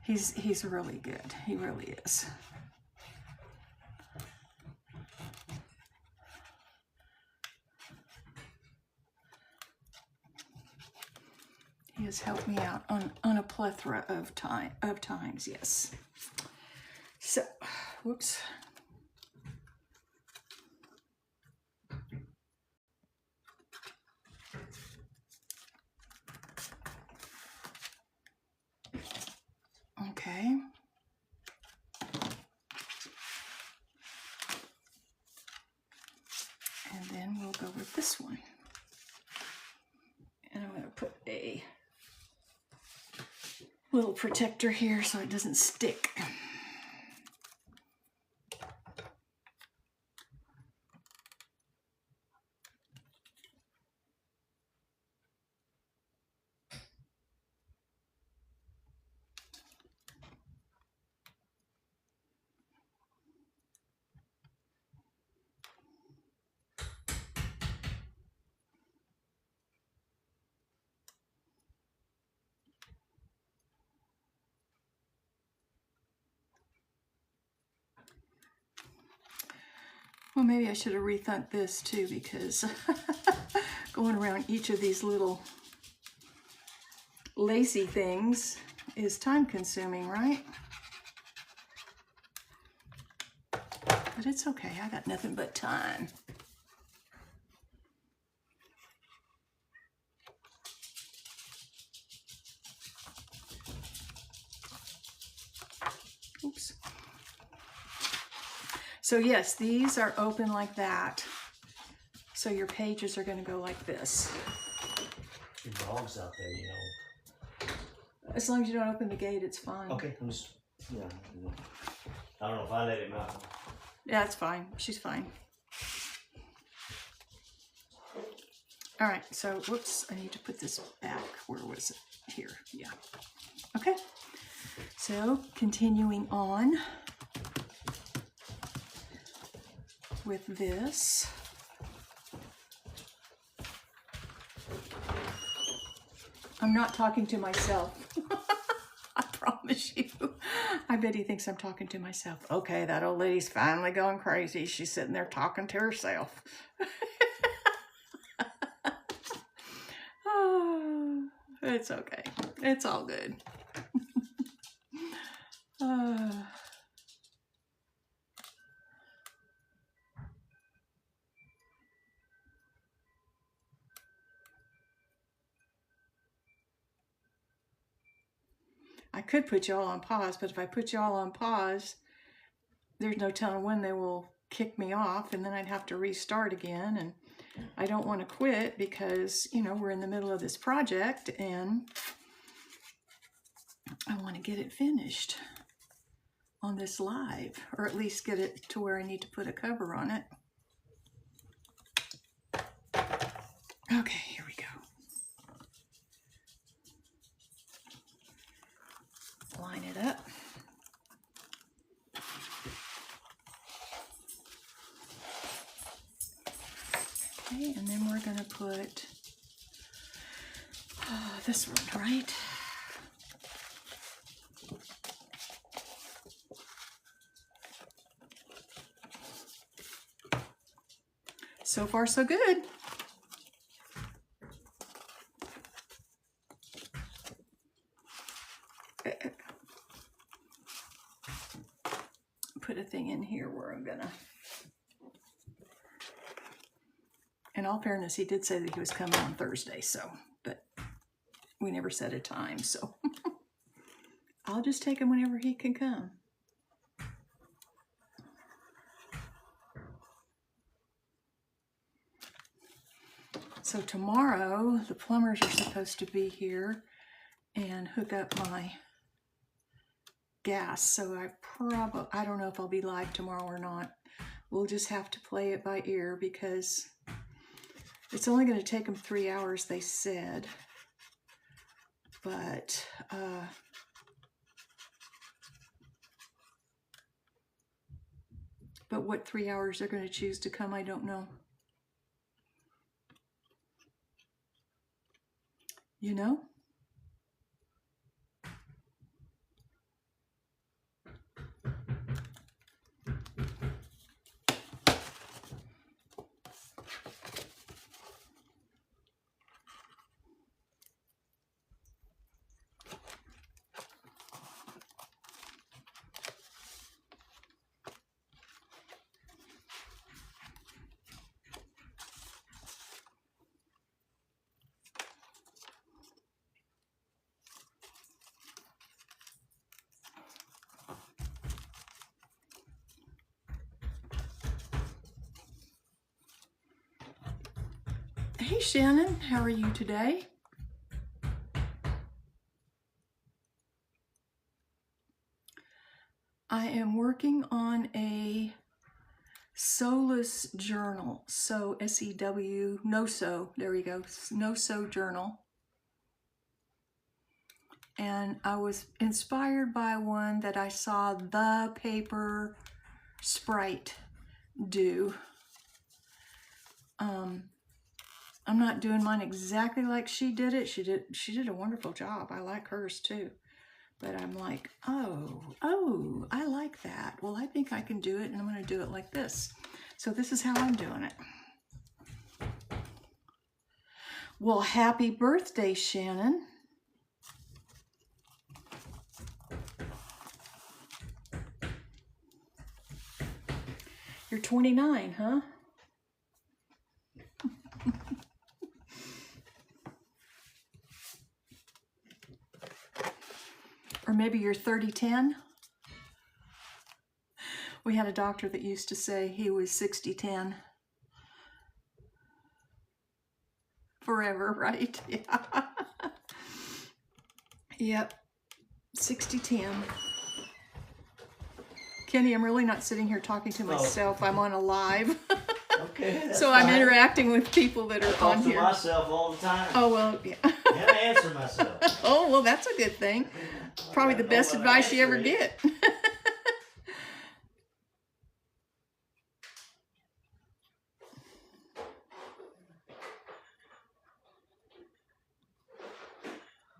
He's really good. He really is. He has helped me out on a plethora of times, yes. So, whoops. Okay. And then we'll go with this one. And I'm going to put a little protector here so it doesn't stick. Well, maybe I should have rethought this too, because going around each of these little lacy things is time consuming, right? But it's okay, I got nothing but time. Oops. So yes, these are open like that. So your pages are going to go like this. Your dog's out there, you know. As long as you don't open the gate, it's fine. Okay, I'm just, yeah. I don't know if I let him out. Yeah, it's fine. She's fine. All right, so whoops, I need to put this back. Where was it? Here, yeah. Okay, so continuing on with this. I'm not talking to myself. I promise you. I bet he thinks I'm talking to myself. Okay, that old lady's finally going crazy. She's sitting there talking to herself. Oh, it's okay. It's all good. I could put y'all on pause, but if I put y'all on pause, there's no telling when they will kick me off, and then I'd have to restart again. And I don't want to quit because, you know, we're in the middle of this project and I want to get it finished on this live, or at least get it to where I need to put a cover on it. Okay, here we go. Line it up. Okay, and then we're going to put this one, right? So far, so good. Put a thing in here where I'm gonna... In all fairness, he did say that he was coming on Thursday, so, but we never set a time, so I'll just take him whenever he can come. So tomorrow, the plumbers are supposed to be here and hook up my gas. So I don't know if I'll be live tomorrow or not. We'll just have to play it by ear because it's only going to take them 3 hours, they said. But what 3 hours they're going to choose to come, I don't know. You know? Hey Shannon, how are you today? I am working on a Sewless journal. So S-E-W, no-sew, there we go, no-sew journal. And I was inspired by one that I saw The Paper Sprite do. I'm not doing mine exactly like she did it. She did a wonderful job. I like hers too. But I'm like, oh, I like that. Well, I think I can do it, and I'm going to do it like this. So this is how I'm doing it. Well, happy birthday, Shannon. You're 29, huh? Or maybe you're 30-10. We had a doctor that used to say he was 60-10. Forever, right? Yeah. Yep. 60-10. Kenny, I'm really not sitting here talking to myself. I'm on a live. Okay. That's so fine. I'm interacting with people that are on here. I talk to myself all the time. Oh, well, yeah. And I answer myself. Oh, well, that's a good thing. Probably the best advice you ever get.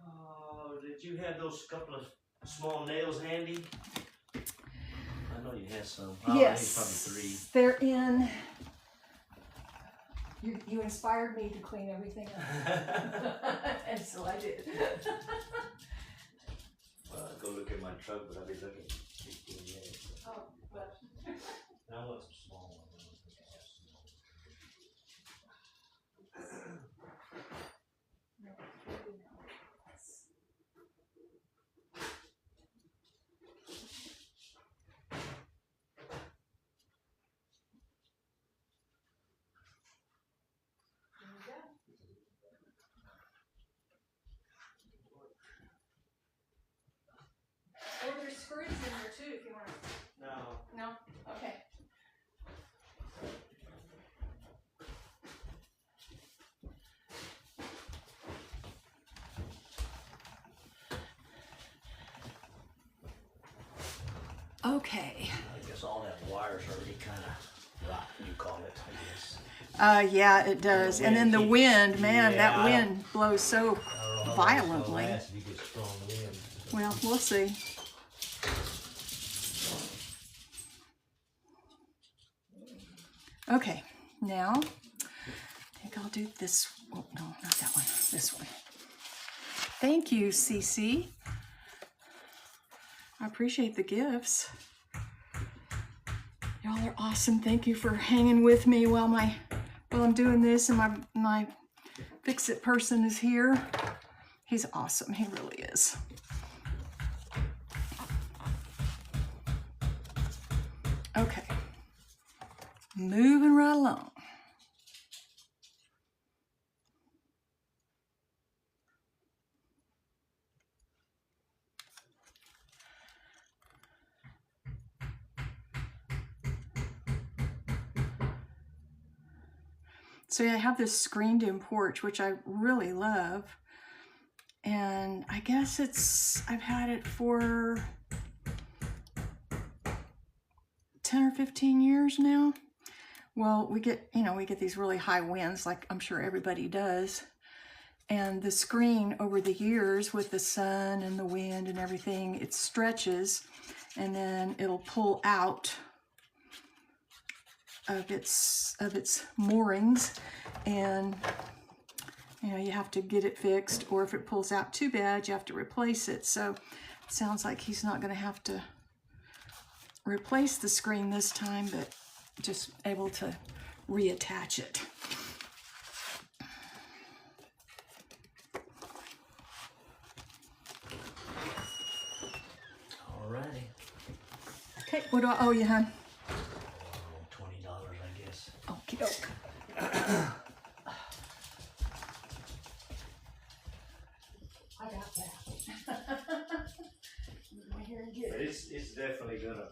Oh, did you have those couple of small nails handy? I know you had some. Oh, Yes. Probably 3. They're in. You inspired me to clean everything up. And so I did. Well, I'll go look at my truck, but I'll be looking 15 minutes. Oh, well. I want some small ones. Or there's screws in there too if you want to. No. No? Okay. Okay. I guess all that wire's already kind of rotten, you call it, I guess. Yeah, it does. And then the wind, man, that wind blows so violently. Well, we'll see. Okay, now I think I'll do this. Oh, no, not that one. This one. Thank you, Cece. I appreciate the gifts. Y'all are awesome. Thank you for hanging with me while I'm doing this and my fix-it person is here. He's awesome. He really is. Okay. Moving right along. So yeah, I have this screened-in porch, which I really love. And I guess I've had it for 10 or 15 years now. Well, we get these really high winds, like I'm sure everybody does. And the screen over the years with the sun and the wind and everything, it stretches and then it'll pull out of its moorings, and you have to get it fixed, or if it pulls out too bad, you have to replace it. So it sounds like he's not going to have to replace the screen this time, but just able to reattach it. Alrighty. Okay, what do I owe you, hon? $20, I guess. Okie doke. I got that. But it's definitely gonna.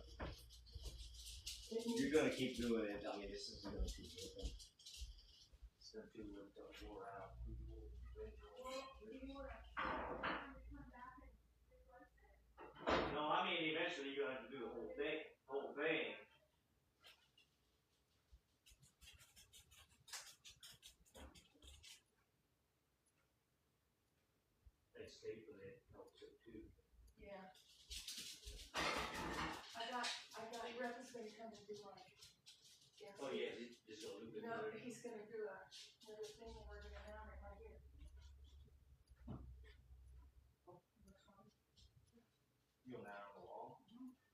You're gonna keep doing it. I mean, this is gonna keep moving. It's gonna keep moving more out. No, I mean, eventually you're gonna have to do the whole thing. They staple it, helps it too. Yeah. I got Rep is gonna come and do my. Oh yeah, just a little bit. No, he's gonna do another thing, and we're gonna mount it right here. You'll mount on the wall.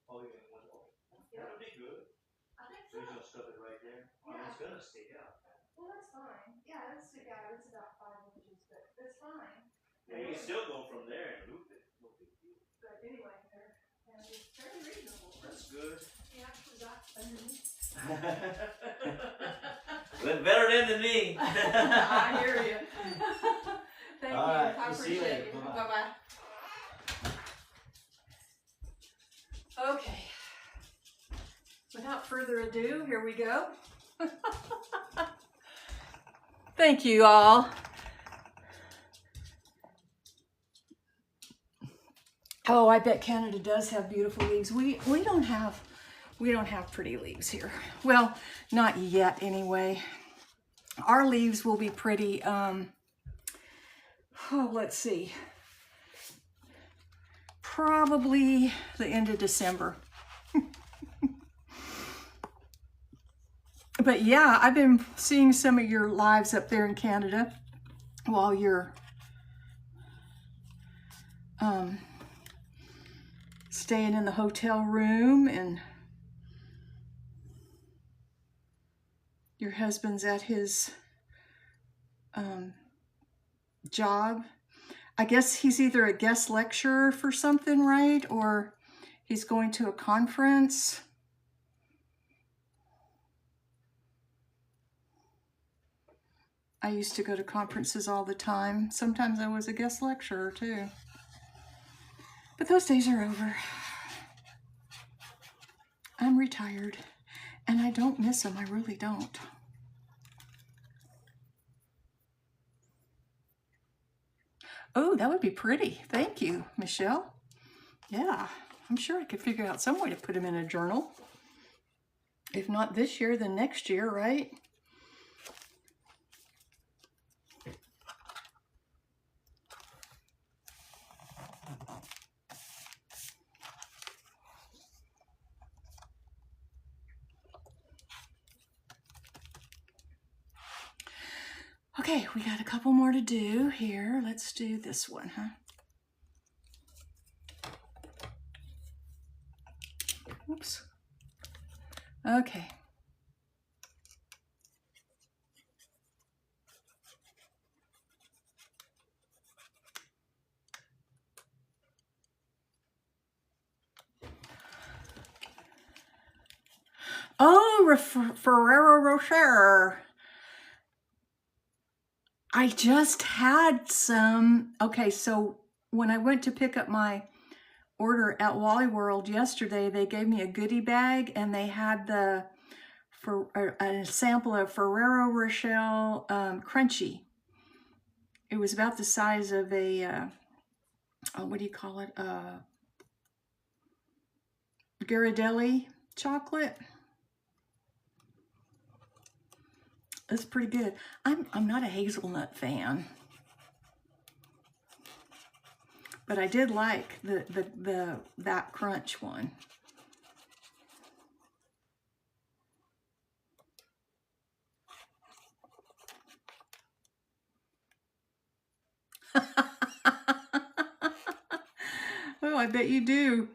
Oh, you're gonna want to. Yeah. That'll be good. I think So so. you're gonna stuff it right there. I mean, it's gonna stick out. Well, that's fine. Yeah, it's about 5 inches, but that's fine. Yeah, you can still go from there and loop it. No big deal. But anyway, it's very reasonable. That's good. He actually got underneath. Better than me. I hear you. Thank you. All right, I we'll see you appreciate later. you. Bye-bye. Bye-bye. Okay. Without further ado, here we go. Thank you all. Oh, I bet Canada does have beautiful leaves. We don't have pretty leaves here. Well, not yet anyway. Our leaves will be pretty, let's see. Probably the end of December. But yeah, I've been seeing some of your lives up there in Canada while you're staying in the hotel room, and your husband's at his job. I guess he's either a guest lecturer for something, right? Or he's going to a conference. I used to go to conferences all the time. Sometimes I was a guest lecturer too. But those days are over. I'm retired, and I don't miss them. I really don't. Oh, that would be pretty. Thank you, Michelle. Yeah, I'm sure I could figure out some way to put them in a journal. If not this year, then next year, right? Okay, we got a couple more to do here. Let's do this one, huh? Oops. Okay. Oh, Ferrero Rocher. I just had some. Okay, so when I went to pick up my order at Wally World yesterday, they gave me a goodie bag, and they had the for a sample of Ferrero Rocher Crunchy. It was about the size of a, what do you call it? Ghirardelli chocolate. It's pretty good. I'm not a hazelnut fan, but I did like that crunch one. Oh, I bet you do.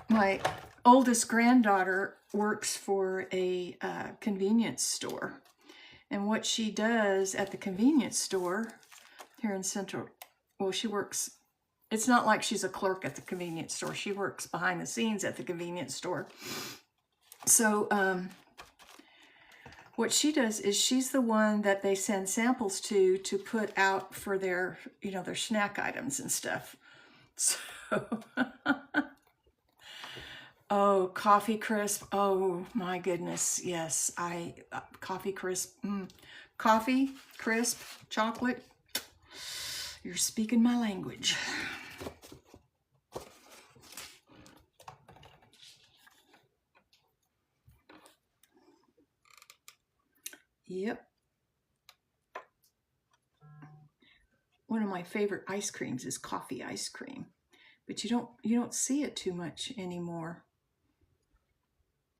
My oldest granddaughter works for a convenience store. And what she does at the convenience store here in Central, well, she works, it's not like she's a clerk at the convenience store. She works behind the scenes at the convenience store. So what she does is she's the one that they send samples to put out for their, you know, their snack items and stuff. So, oh, Coffee Crisp. Oh my goodness. Yes, Coffee Crisp. Coffee Crisp chocolate. You're speaking my language. Yep. One of my favorite ice creams is coffee ice cream, but you don't see it too much anymore.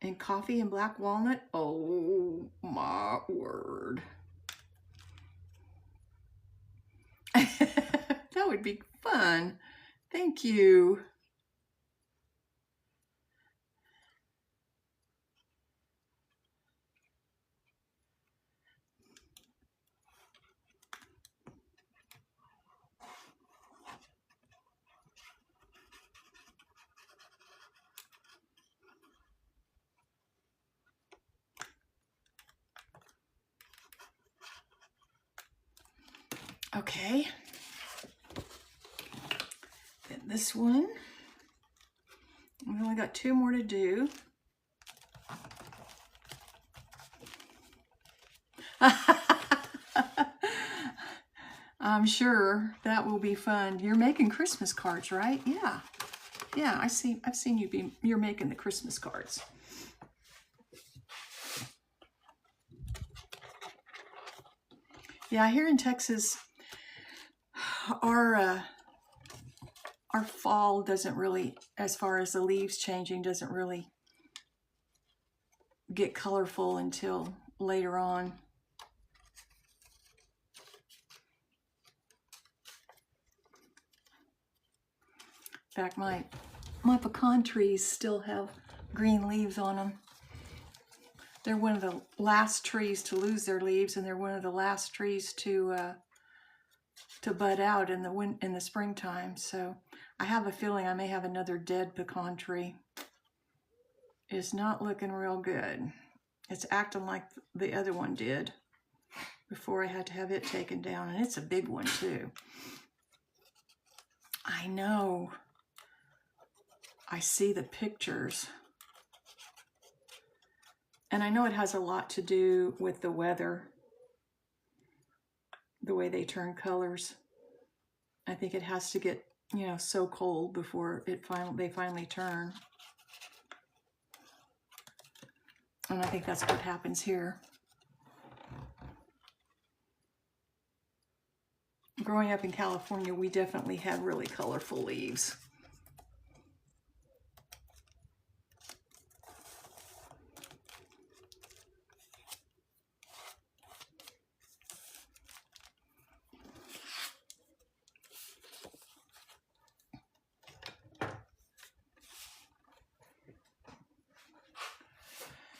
And coffee and black walnut, oh my word. That would be fun. Thank you. Okay. Then this one. We've only got 2 more to do. I'm sure that will be fun. You're making Christmas cards, right? Yeah. Yeah, I've seen you're making the Christmas cards. Yeah, here in Texas, our fall doesn't really, as far as the leaves changing, doesn't really get colorful until later on. In fact, my pecan trees still have green leaves on them. They're one of the last trees to lose their leaves, and they're one of the last trees to bud out in the springtime. So I have a feeling I may have another dead pecan tree. It's not looking real good. It's acting like the other one did before I had to have it taken down, and it's a big one too. I know. I see the pictures. And I know it has a lot to do with the weather, the way they turn colors. I think it has to get, you know, so cold before they finally turn. And I think that's what happens here. Growing up in California, we definitely had really colorful leaves.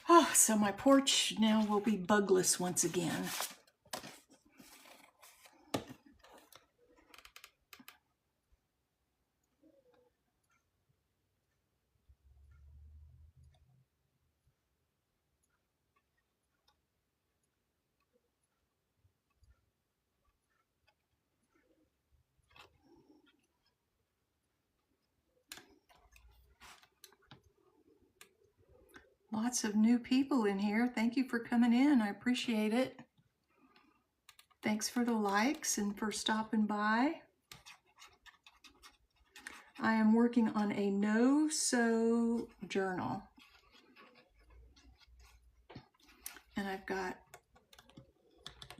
Oh, so my porch now will be bugless once again. A lots of new people in here. Thank you for coming in. I appreciate it. Thanks for the likes and for stopping by. I am working on a no-sew journal. And I've got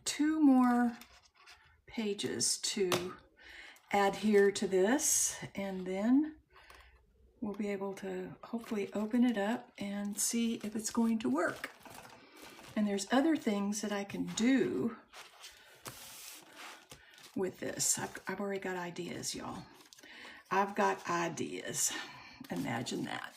2 more pages to add here to this, and then we'll be able to hopefully open it up and see if it's going to work. And there's other things that I can do with this. I've already got ideas, y'all. I've got ideas. Imagine that.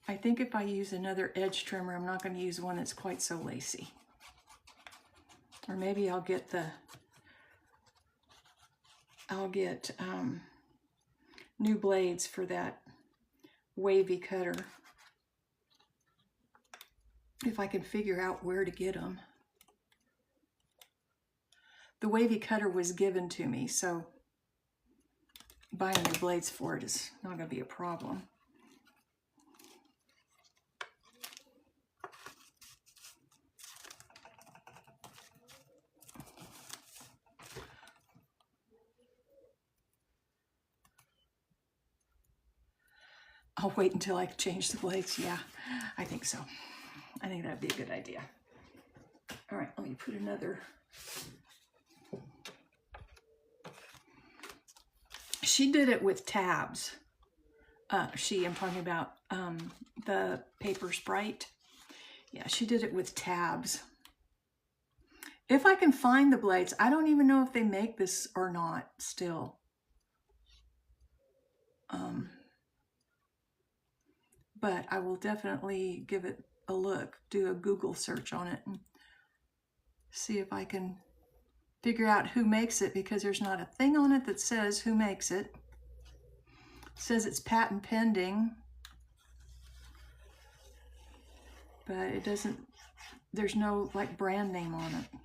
I think if I use another edge trimmer, I'm not going to use one that's quite so lacy. Or maybe I'll get new blades for that wavy cutter. If I can figure out where to get them. The wavy cutter was given to me, so buying new blades for it is not going to be a problem. I'll wait until I change the blades. Yeah, I think so. I think that'd be a good idea. All right, let me put another. She did it with tabs. I'm talking about the paper Sprite. Yeah, she did it with tabs. If I can find the blades, I don't even know if they make this or not still. But I will definitely give it a look, do a Google search on it and see if I can figure out who makes it, because there's not a thing on it that says who makes it. It says it's patent pending, but it doesn't, there's no like brand name on it.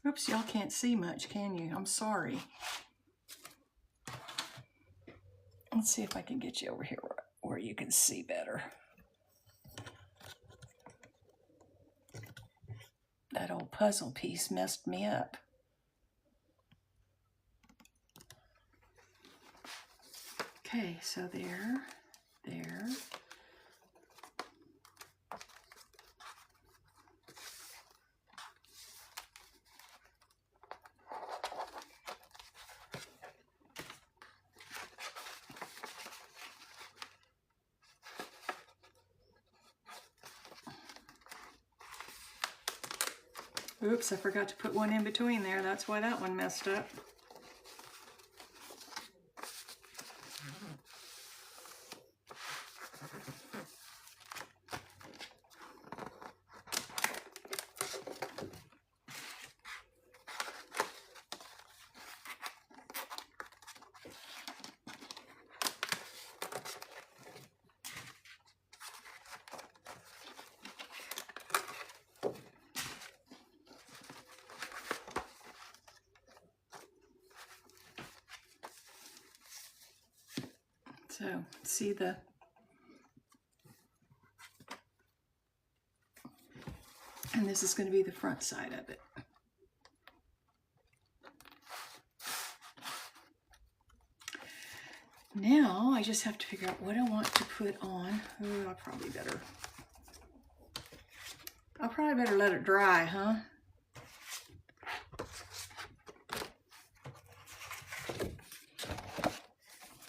Oops, y'all can't see much, can you? I'm sorry. Let's see if I can get you over here where you can see better. That old puzzle piece messed me up. Okay, so there. Oops, I forgot to put one in between there. That's why that one messed up. So, see and this is going to be the front side of it. Now I just have to figure out what I want to put on. Ooh, I'll probably better let it dry, huh?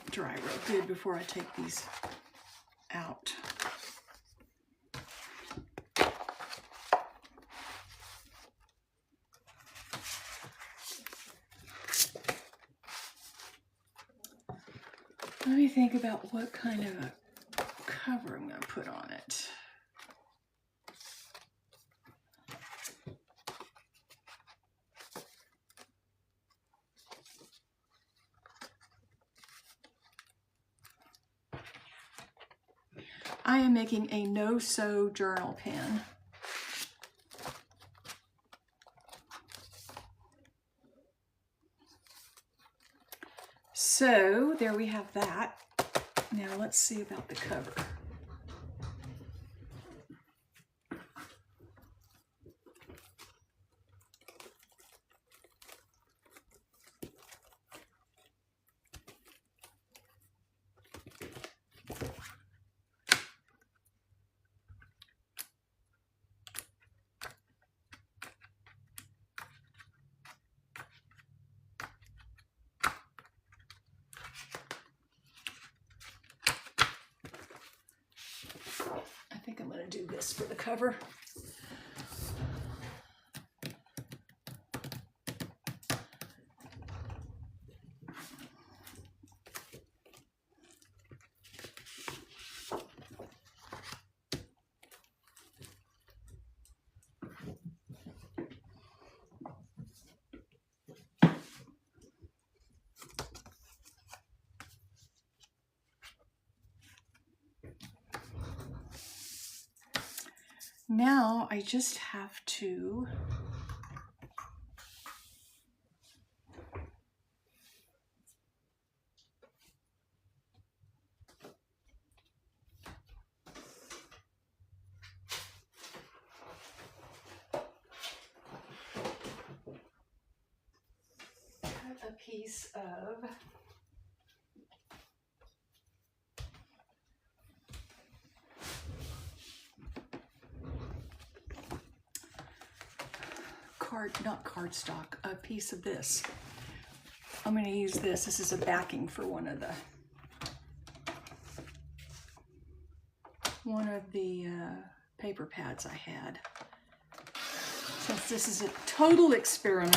Dry real good before I take these out. Let me think about what kind of a cover I'm going to put on it. I am making a no-sew journal pen. So there we have that. Now let's see about the cover. I think I'm going to do this for the cover. Now I just have to cut a piece of not cardstock, a piece of this. I'm going to use this. This is a backing for one of the paper pads I had. Since this is a total experiment,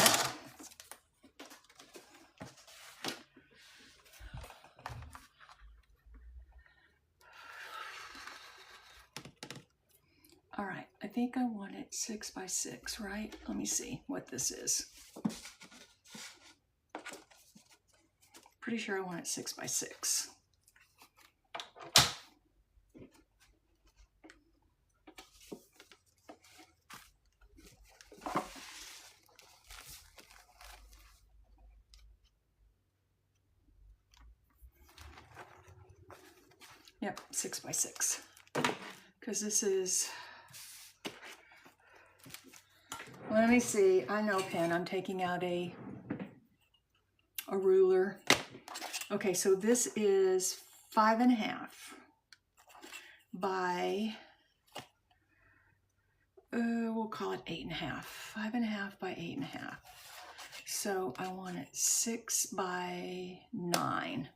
all right, I think I want it 6 by 6, right? Let me see what this is. Pretty sure I want it 6 by 6. Yep, 6 by 6. Because this is, let me see, I know pen, I'm taking out a ruler. Okay, so this is 5.5 by, we'll call it 8.5. 5.5 by 8.5. So I want it 6 by 9.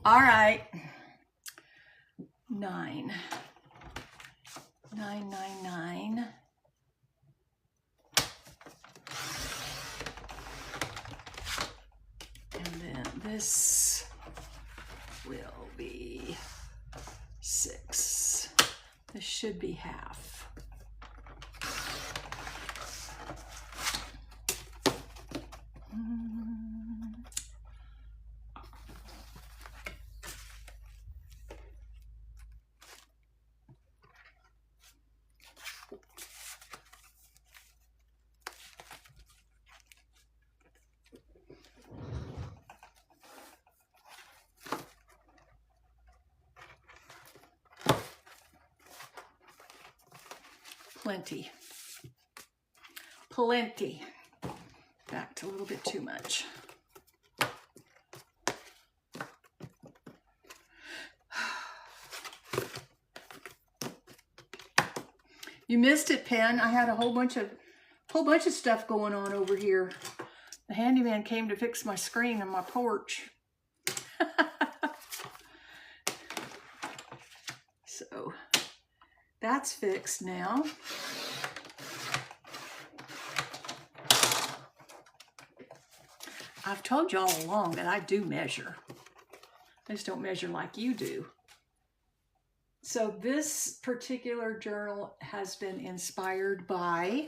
All right. 9. 9, 9, 9. And then this will be 6. This should be half. Plenty. worked a little bit too much. You missed it, Pen. I had a whole bunch of stuff going on over here. The handyman came to fix my screen on my porch. So that's fixed now. I've told you all along that I do measure. I just don't measure like you do. So this particular journal has been inspired by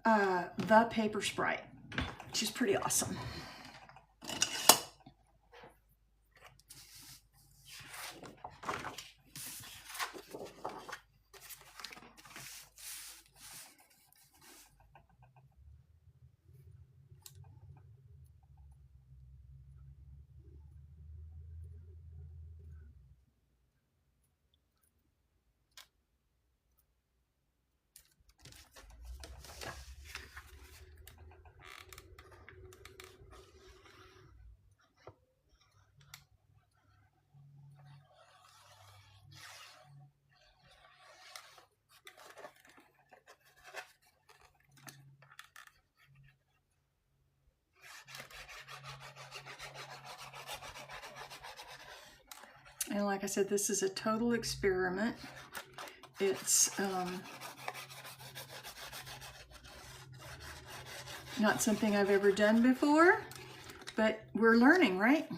the Paper Sprite, which is pretty awesome. And like I said, this is a total experiment. It's not something I've ever done before, but we're learning, right?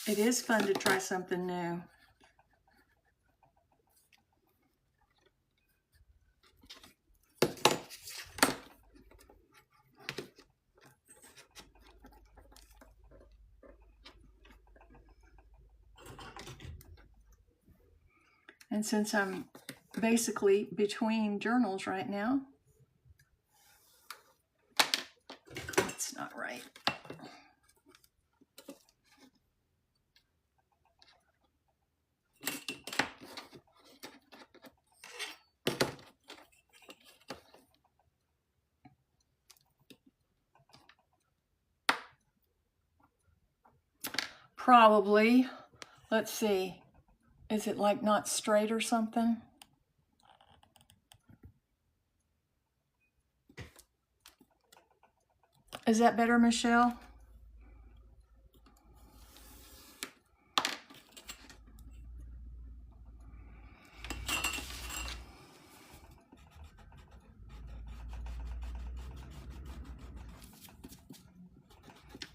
It is fun to try something new. And since I'm basically between journals right now, that's not right. Probably. Let's see. Is it like not straight or something? Is that better, Michelle?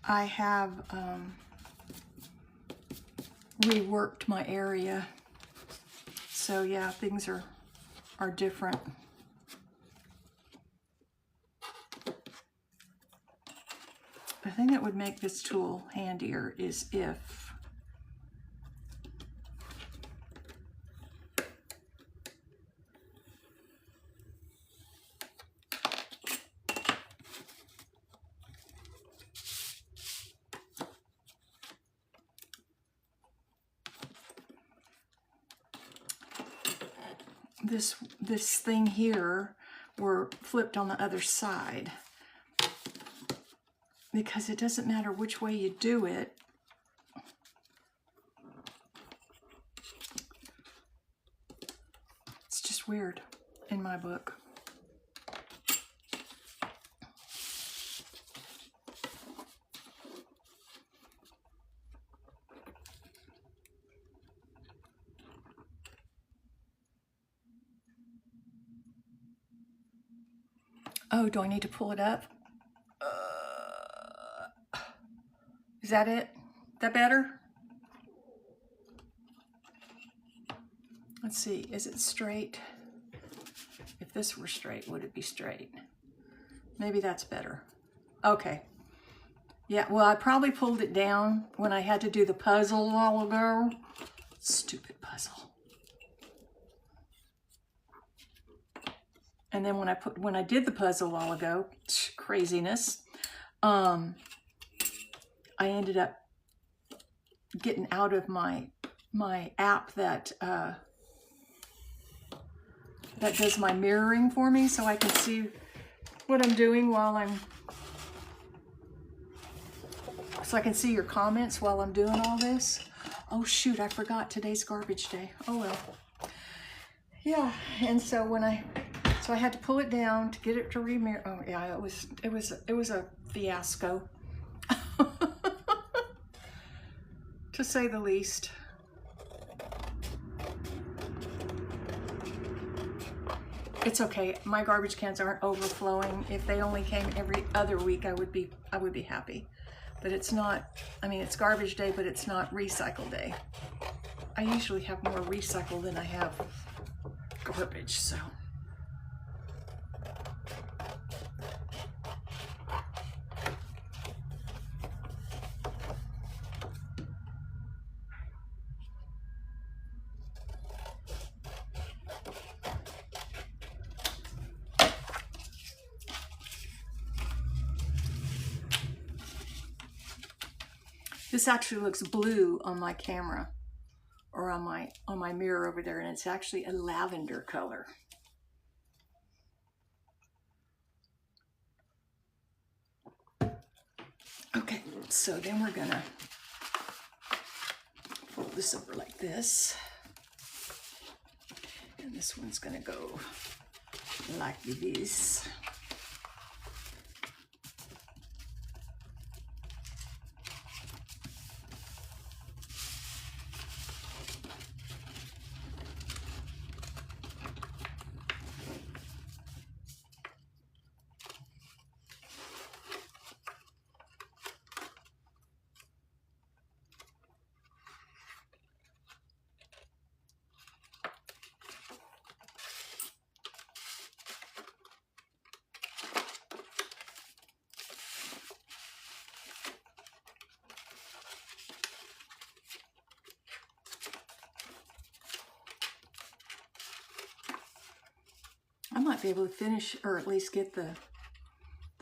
I have reworked my area. So yeah, things are different. The thing that would make this tool handier is if this thing here were flipped on the other side, because it doesn't matter which way you do it. It's just weird in my book. Oh, do I need to pull it up? Is that it? That better? Let's see, is it straight? If this were straight, would it be straight? Maybe that's better. Okay. Yeah, well, I probably pulled it down when I had to do the puzzle a while ago. Stupid puzzle. And then when I did the puzzle a while ago, craziness, I ended up getting out of my app that does my mirroring for me, so I can see what I'm doing so I can see your comments while I'm doing all this. Oh shoot, I forgot today's garbage day. Oh well. Yeah, and so I had to pull it down to get it to remirror. Oh yeah, it was a fiasco. To say the least. It's okay. My garbage cans aren't overflowing. If they only came every other week, I would be happy. But it's not, I mean, it's garbage day, but it's not recycle day. I usually have more recycle than I have garbage, so. This actually looks blue on my camera or on my mirror over there, and it's actually a lavender color. Okay, so then we're gonna fold this over like this. And this one's gonna go like this. I might be able to finish, or at least get the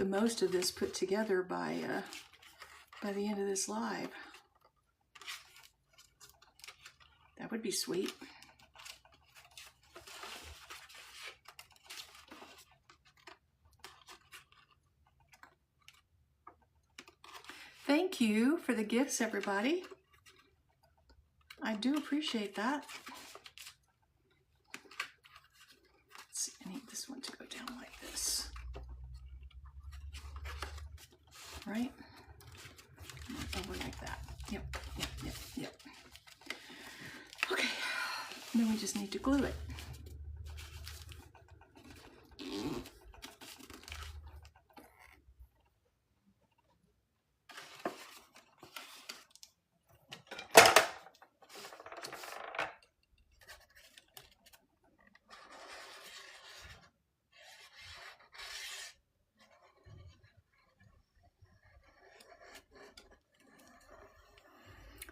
most of this put together by the end of this live. That would be sweet. Thank you for the gifts, everybody. I do appreciate that. I need this one to go down like this, right? Over like that. Yep. Okay, then we just need to glue it.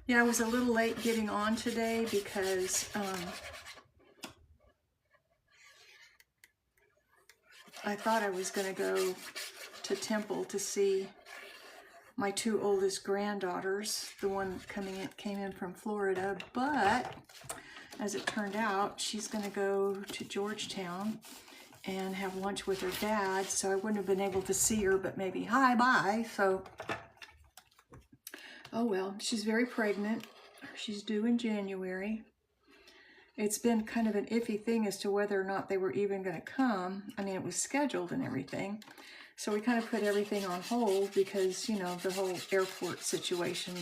Yeah, I was a little late getting on today because I thought I was going to go to Temple to see my two oldest granddaughters. The one came in from Florida, but as it turned out, she's going to go to Georgetown and have lunch with her dad, so I wouldn't have been able to see her, but maybe hi, bye. So, oh well, she's very pregnant. She's due in January. It's been kind of an iffy thing as to whether or not they were even going to come. I mean, it was scheduled and everything. So we kind of put everything on hold because, you know, the whole airport situation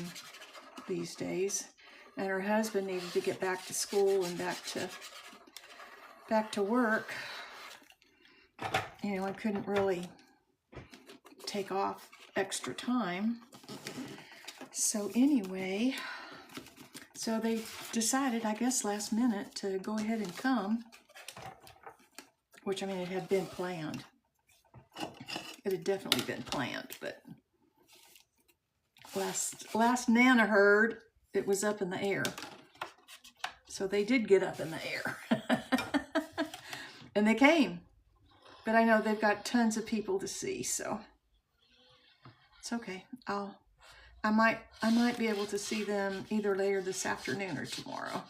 these days. And her husband needed to get back to school and back to work. You know, I couldn't really take off extra time. So anyway, so they decided, I guess last minute, to go ahead and come. which I mean, it had been planned. It had definitely been planned, but last Nana heard, it was up in the air. So they did get up in the air. And they came. But I know they've got tons of people to see, so it's okay. I might be able to see them either later this afternoon or tomorrow.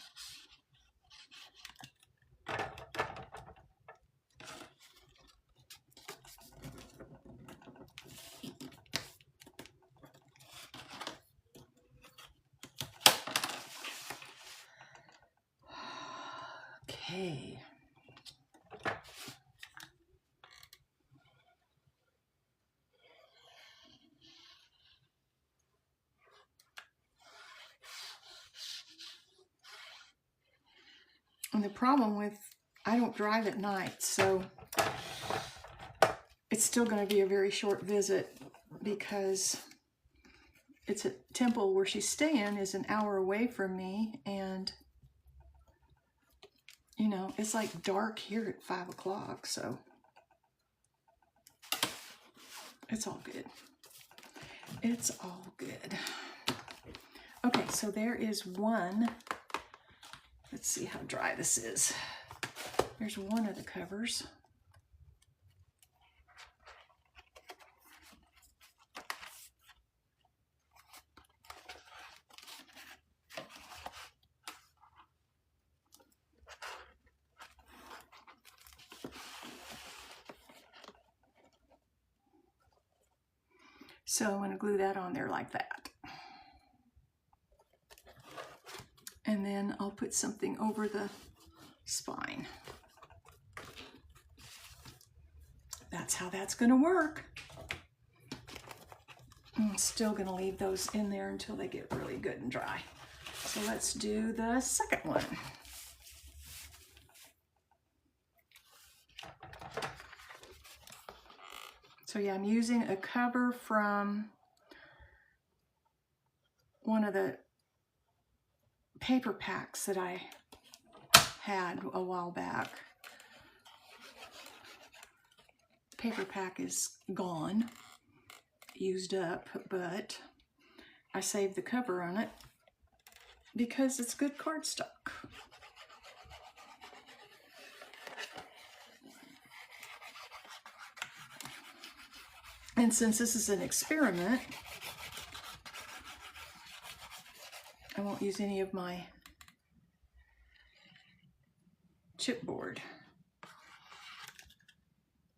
Okay. And the problem with, I don't drive at night, so it's still going to be a very short visit because it's a temple where she's staying is an hour away from me, and you know, it's like dark here at 5 o'clock, so it's all good. It's all good. Okay, so there is one. Let's see how dry this is. There's one of the covers. So I'm going to glue that on there like that. And then I'll put something over the spine. That's how that's going to work. I'm still going to leave those in there until they get really good and dry. So let's do the second one. So yeah, I'm using a cover from one of the paper packs that I had a while back. Paper pack is gone, used up, but I saved the cover on it because it's good cardstock. And since this is an experiment, I won't use any of my chipboard.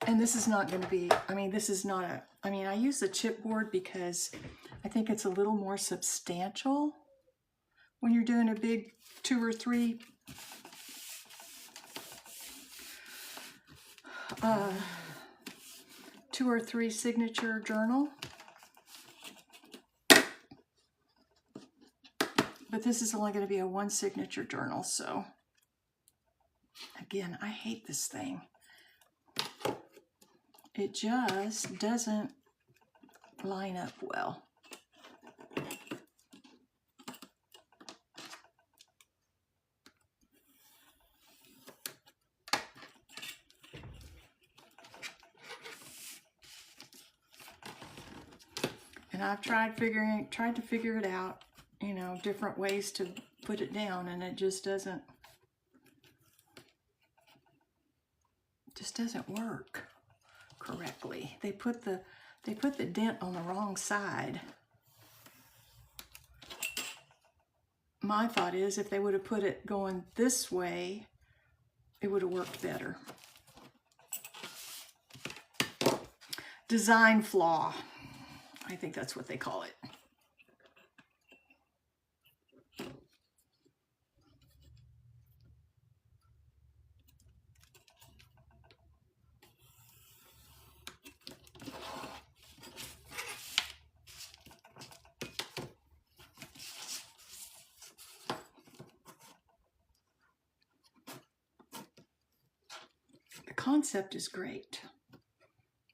And this is not going to be, I mean, this is not a, I mean, I use the chipboard because I think it's a little more substantial when you're doing a big 2 or 3 2 or 3 signature journal. But this is only going to be a 1 signature journal, so again, I hate this thing. It just doesn't line up well. And I've tried to figure it out, you know, different ways to put it down, and it just doesn't work correctly. They put the dent on the wrong side. My thought is if they would have put it going this way, it would have worked better. Design flaw. I think that's what they call it. The concept is great,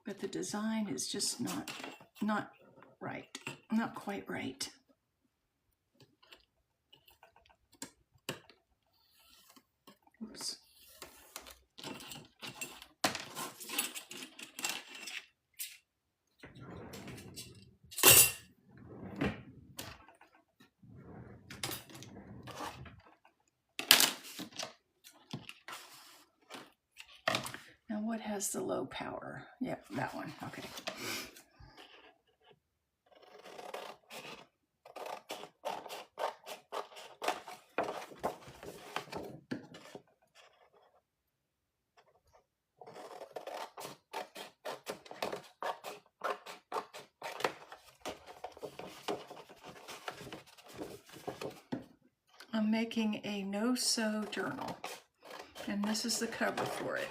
but the design is just not right, not quite right. Oops. what has the low power? Yep, that one. Okay. I'm making a no-sew journal, and this is the cover for it.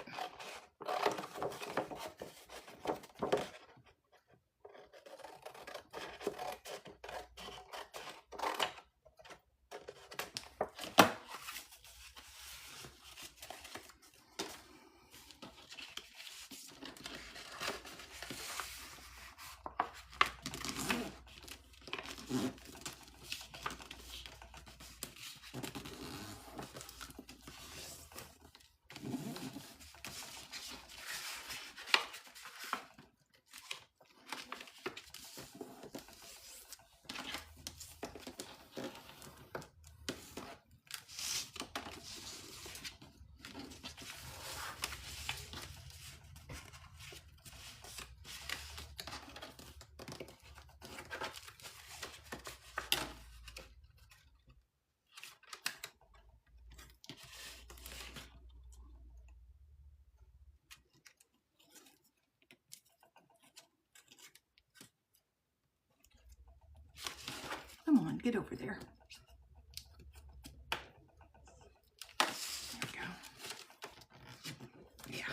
Come on, get over there. There we go. Yeah.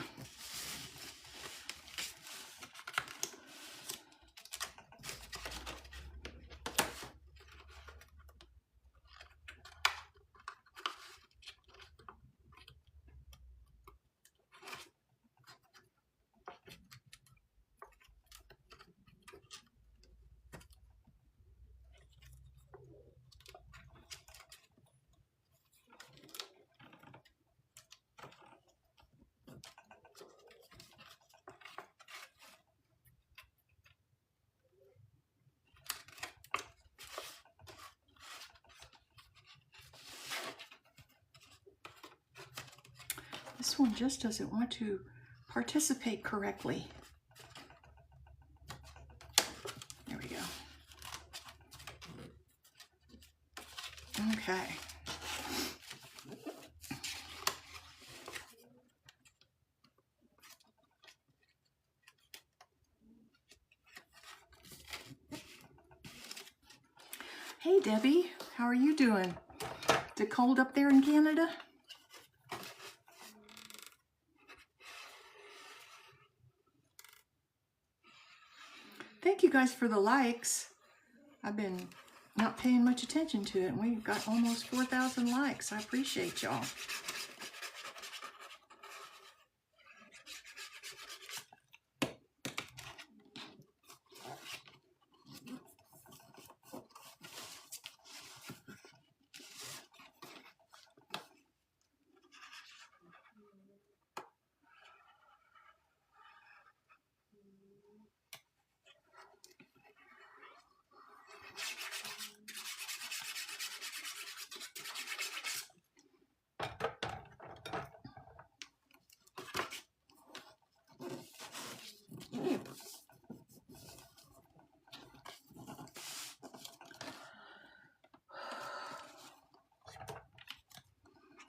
This one just doesn't want to participate correctly. There we go. Okay. Hey Debbie, how are you doing? Is it cold up there in Canada? Thank you guys for the likes. I've been not paying much attention to it, and we've got almost 4,000 likes. I appreciate y'all.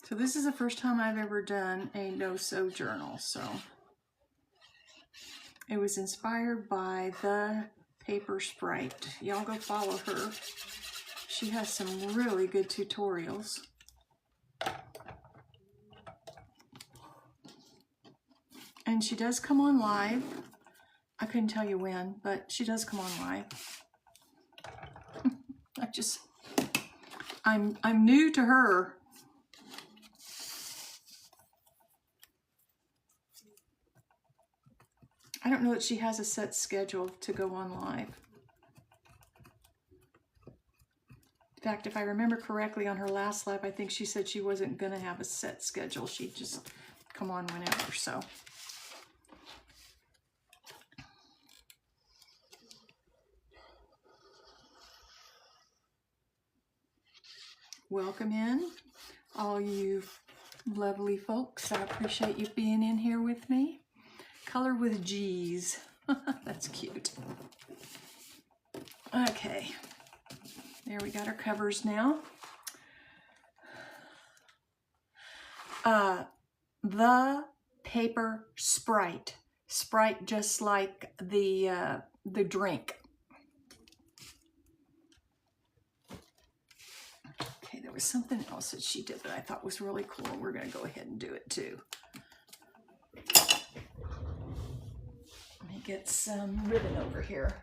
So this is the first time I've ever done a no-sew journal. So it was inspired by the Paper Sprite. Y'all go follow her. She has some really good tutorials. And she does come on live. I couldn't tell you when, but she does come on live. I'm new to her. I don't know that she has a set schedule to go on live. In fact, if I remember correctly on her last live, I think she said she wasn't going to have a set schedule. She'd just come on whenever, so. Welcome in, all you lovely folks. I appreciate you being in here with me. Color with G's. That's cute. Okay. There, we got our covers now. The paper Sprite. Sprite, just like the drink. Okay, there was something else that she did that I thought was really cool. We're going to go ahead and do it too. Let me get some ribbon over here.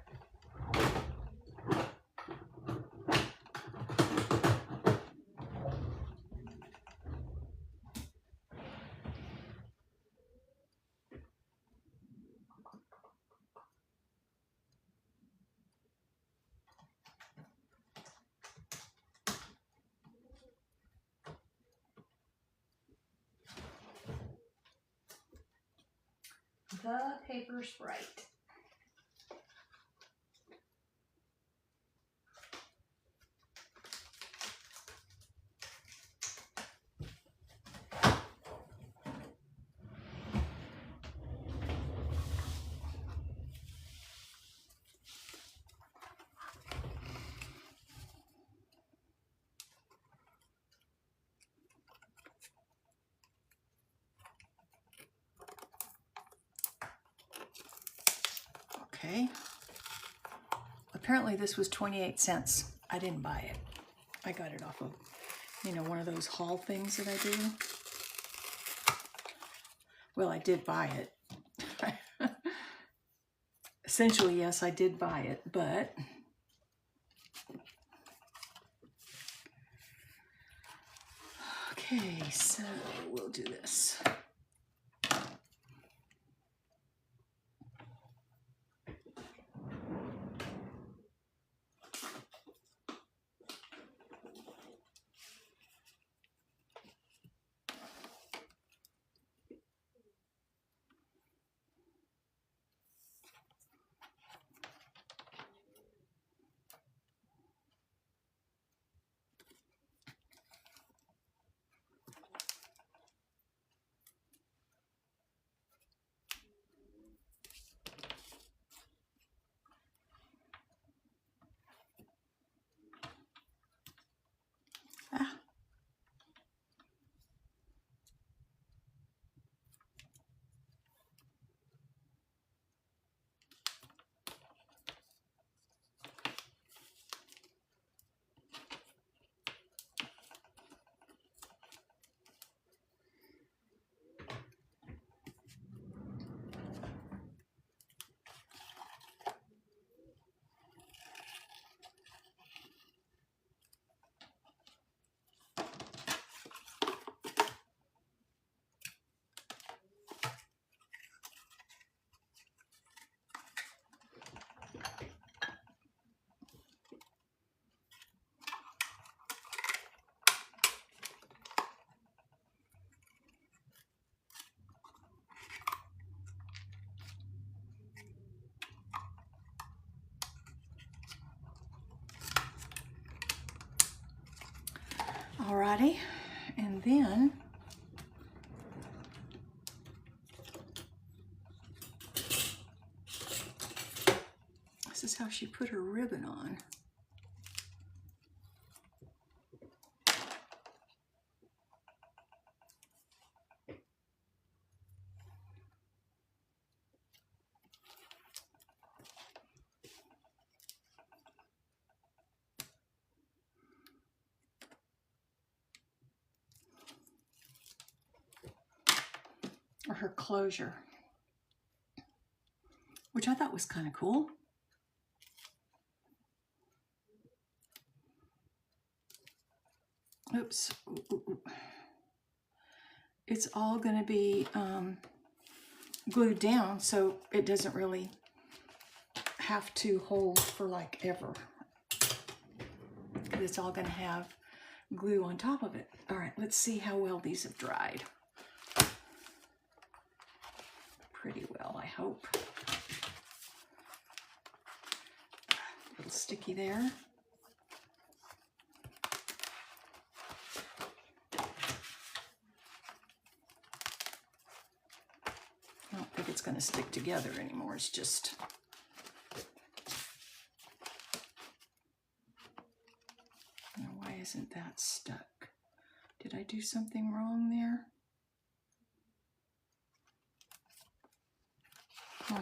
The paper Sprite. Okay. Apparently this was 28 cents. I didn't buy it. I got it off of, one of those haul things that I do. Well, I did buy it. Essentially, yes, I did buy it, but okay, so we'll do this. Ah. Alrighty, and then this is how she put her ribbon on. Or her closure, which I thought was kind of cool. Oops. Ooh. It's all going to be glued down, so it doesn't really have to hold for like ever. It's all going to have glue on top of it. All right, let's see how well these have dried. Pretty well, I hope. A little sticky there. Oh, like it's going to stick together anymore. It's just... Now, why isn't that stuck? Did I do something wrong there? Huh.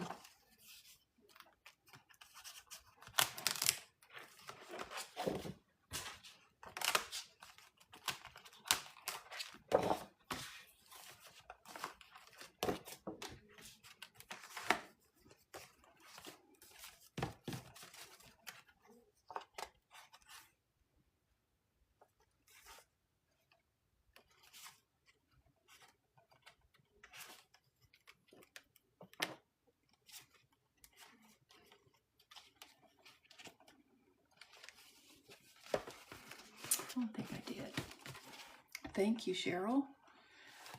I don't think I did. Thank you, Cheryl.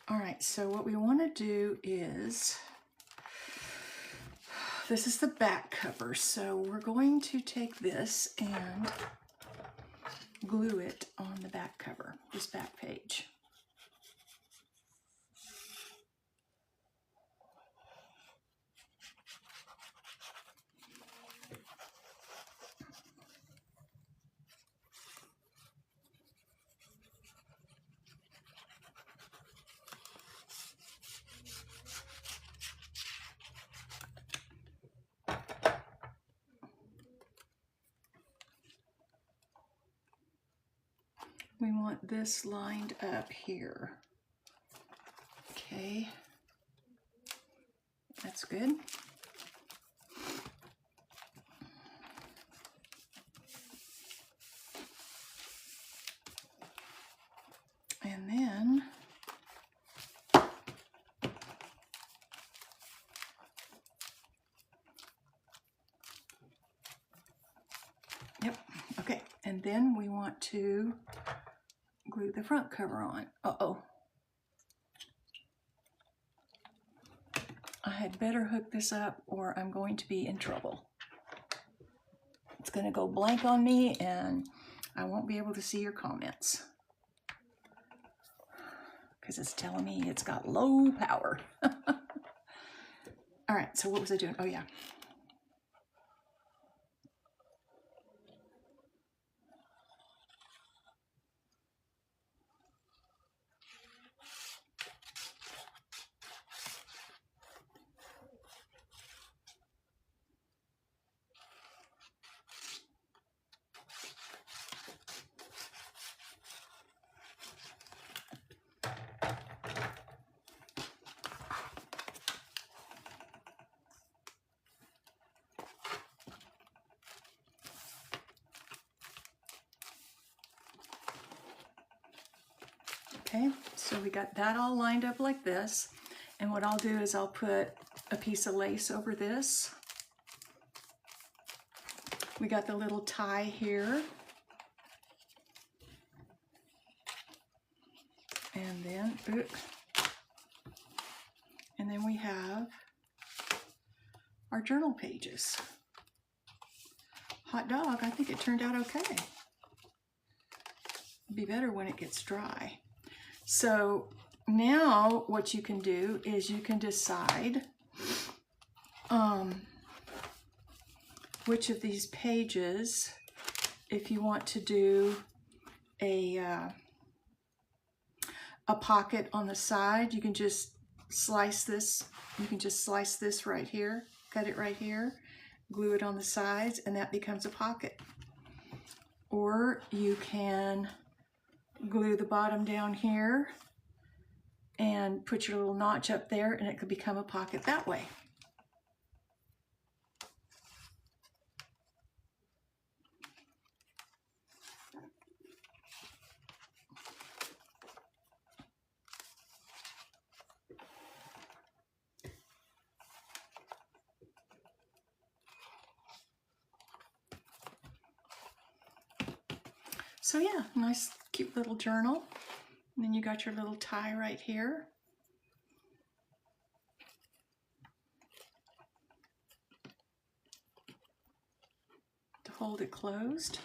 All right, so what we want to do is, this is the back cover, so we're going to take this and glue it on the back cover, this back page. We want this lined up here. Okay, that's good. And then yep, okay, and then we want to glue the front cover on. Uh-oh. I had better hook this up or I'm going to be in trouble. It's going to go blank on me and I won't be able to see your comments because it's telling me it's got low power. All right, so what was I doing? Oh, yeah. Okay, so we got that all lined up like this. And what I'll do is I'll put a piece of lace over this. We got the little tie here. And then we have our journal pages. Hot dog, I think it turned out okay. It'll be better when it gets dry. So now what you can do is you can decide which of these pages, if you want to do a pocket on the side, you can just slice this. You can just slice this right here, cut it right here, glue it on the sides, and that becomes a pocket. Or you can glue the bottom down here and put your little notch up there, and it could become a pocket that way. So yeah, nice cute little journal. And then you got your little tie right here. To hold it closed.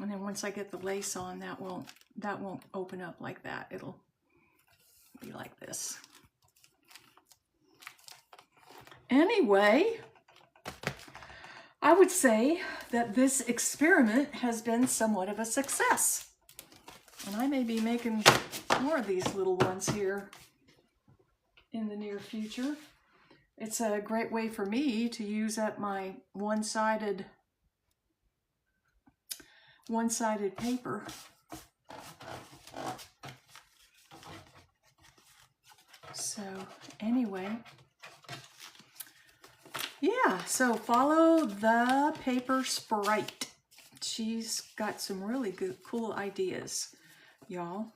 And then once I get the lace on, that won't open up like that. It'll be like this. Anyway, I would say that this experiment has been somewhat of a success. And I may be making more of these little ones here in the near future. It's a great way for me to use up my one-sided paper. So anyway, yeah, so follow the Paper Sprite. She's got some really good, cool ideas, y'all.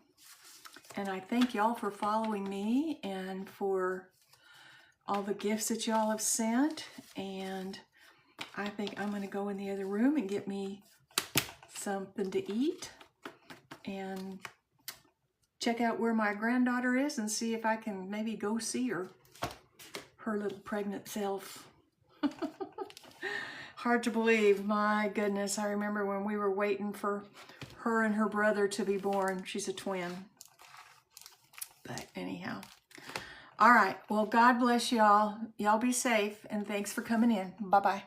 And I thank y'all for following me and for all the gifts that y'all have sent. And I think I'm going to go in the other room and get me something to eat and check out where my granddaughter is and see if I can maybe go see her little pregnant self. Hard to believe, my goodness. I remember when we were waiting for her and her brother to be born. She's a twin. But anyhow. All right, well, God bless y'all. Y'all be safe, and thanks for coming in. Bye-bye.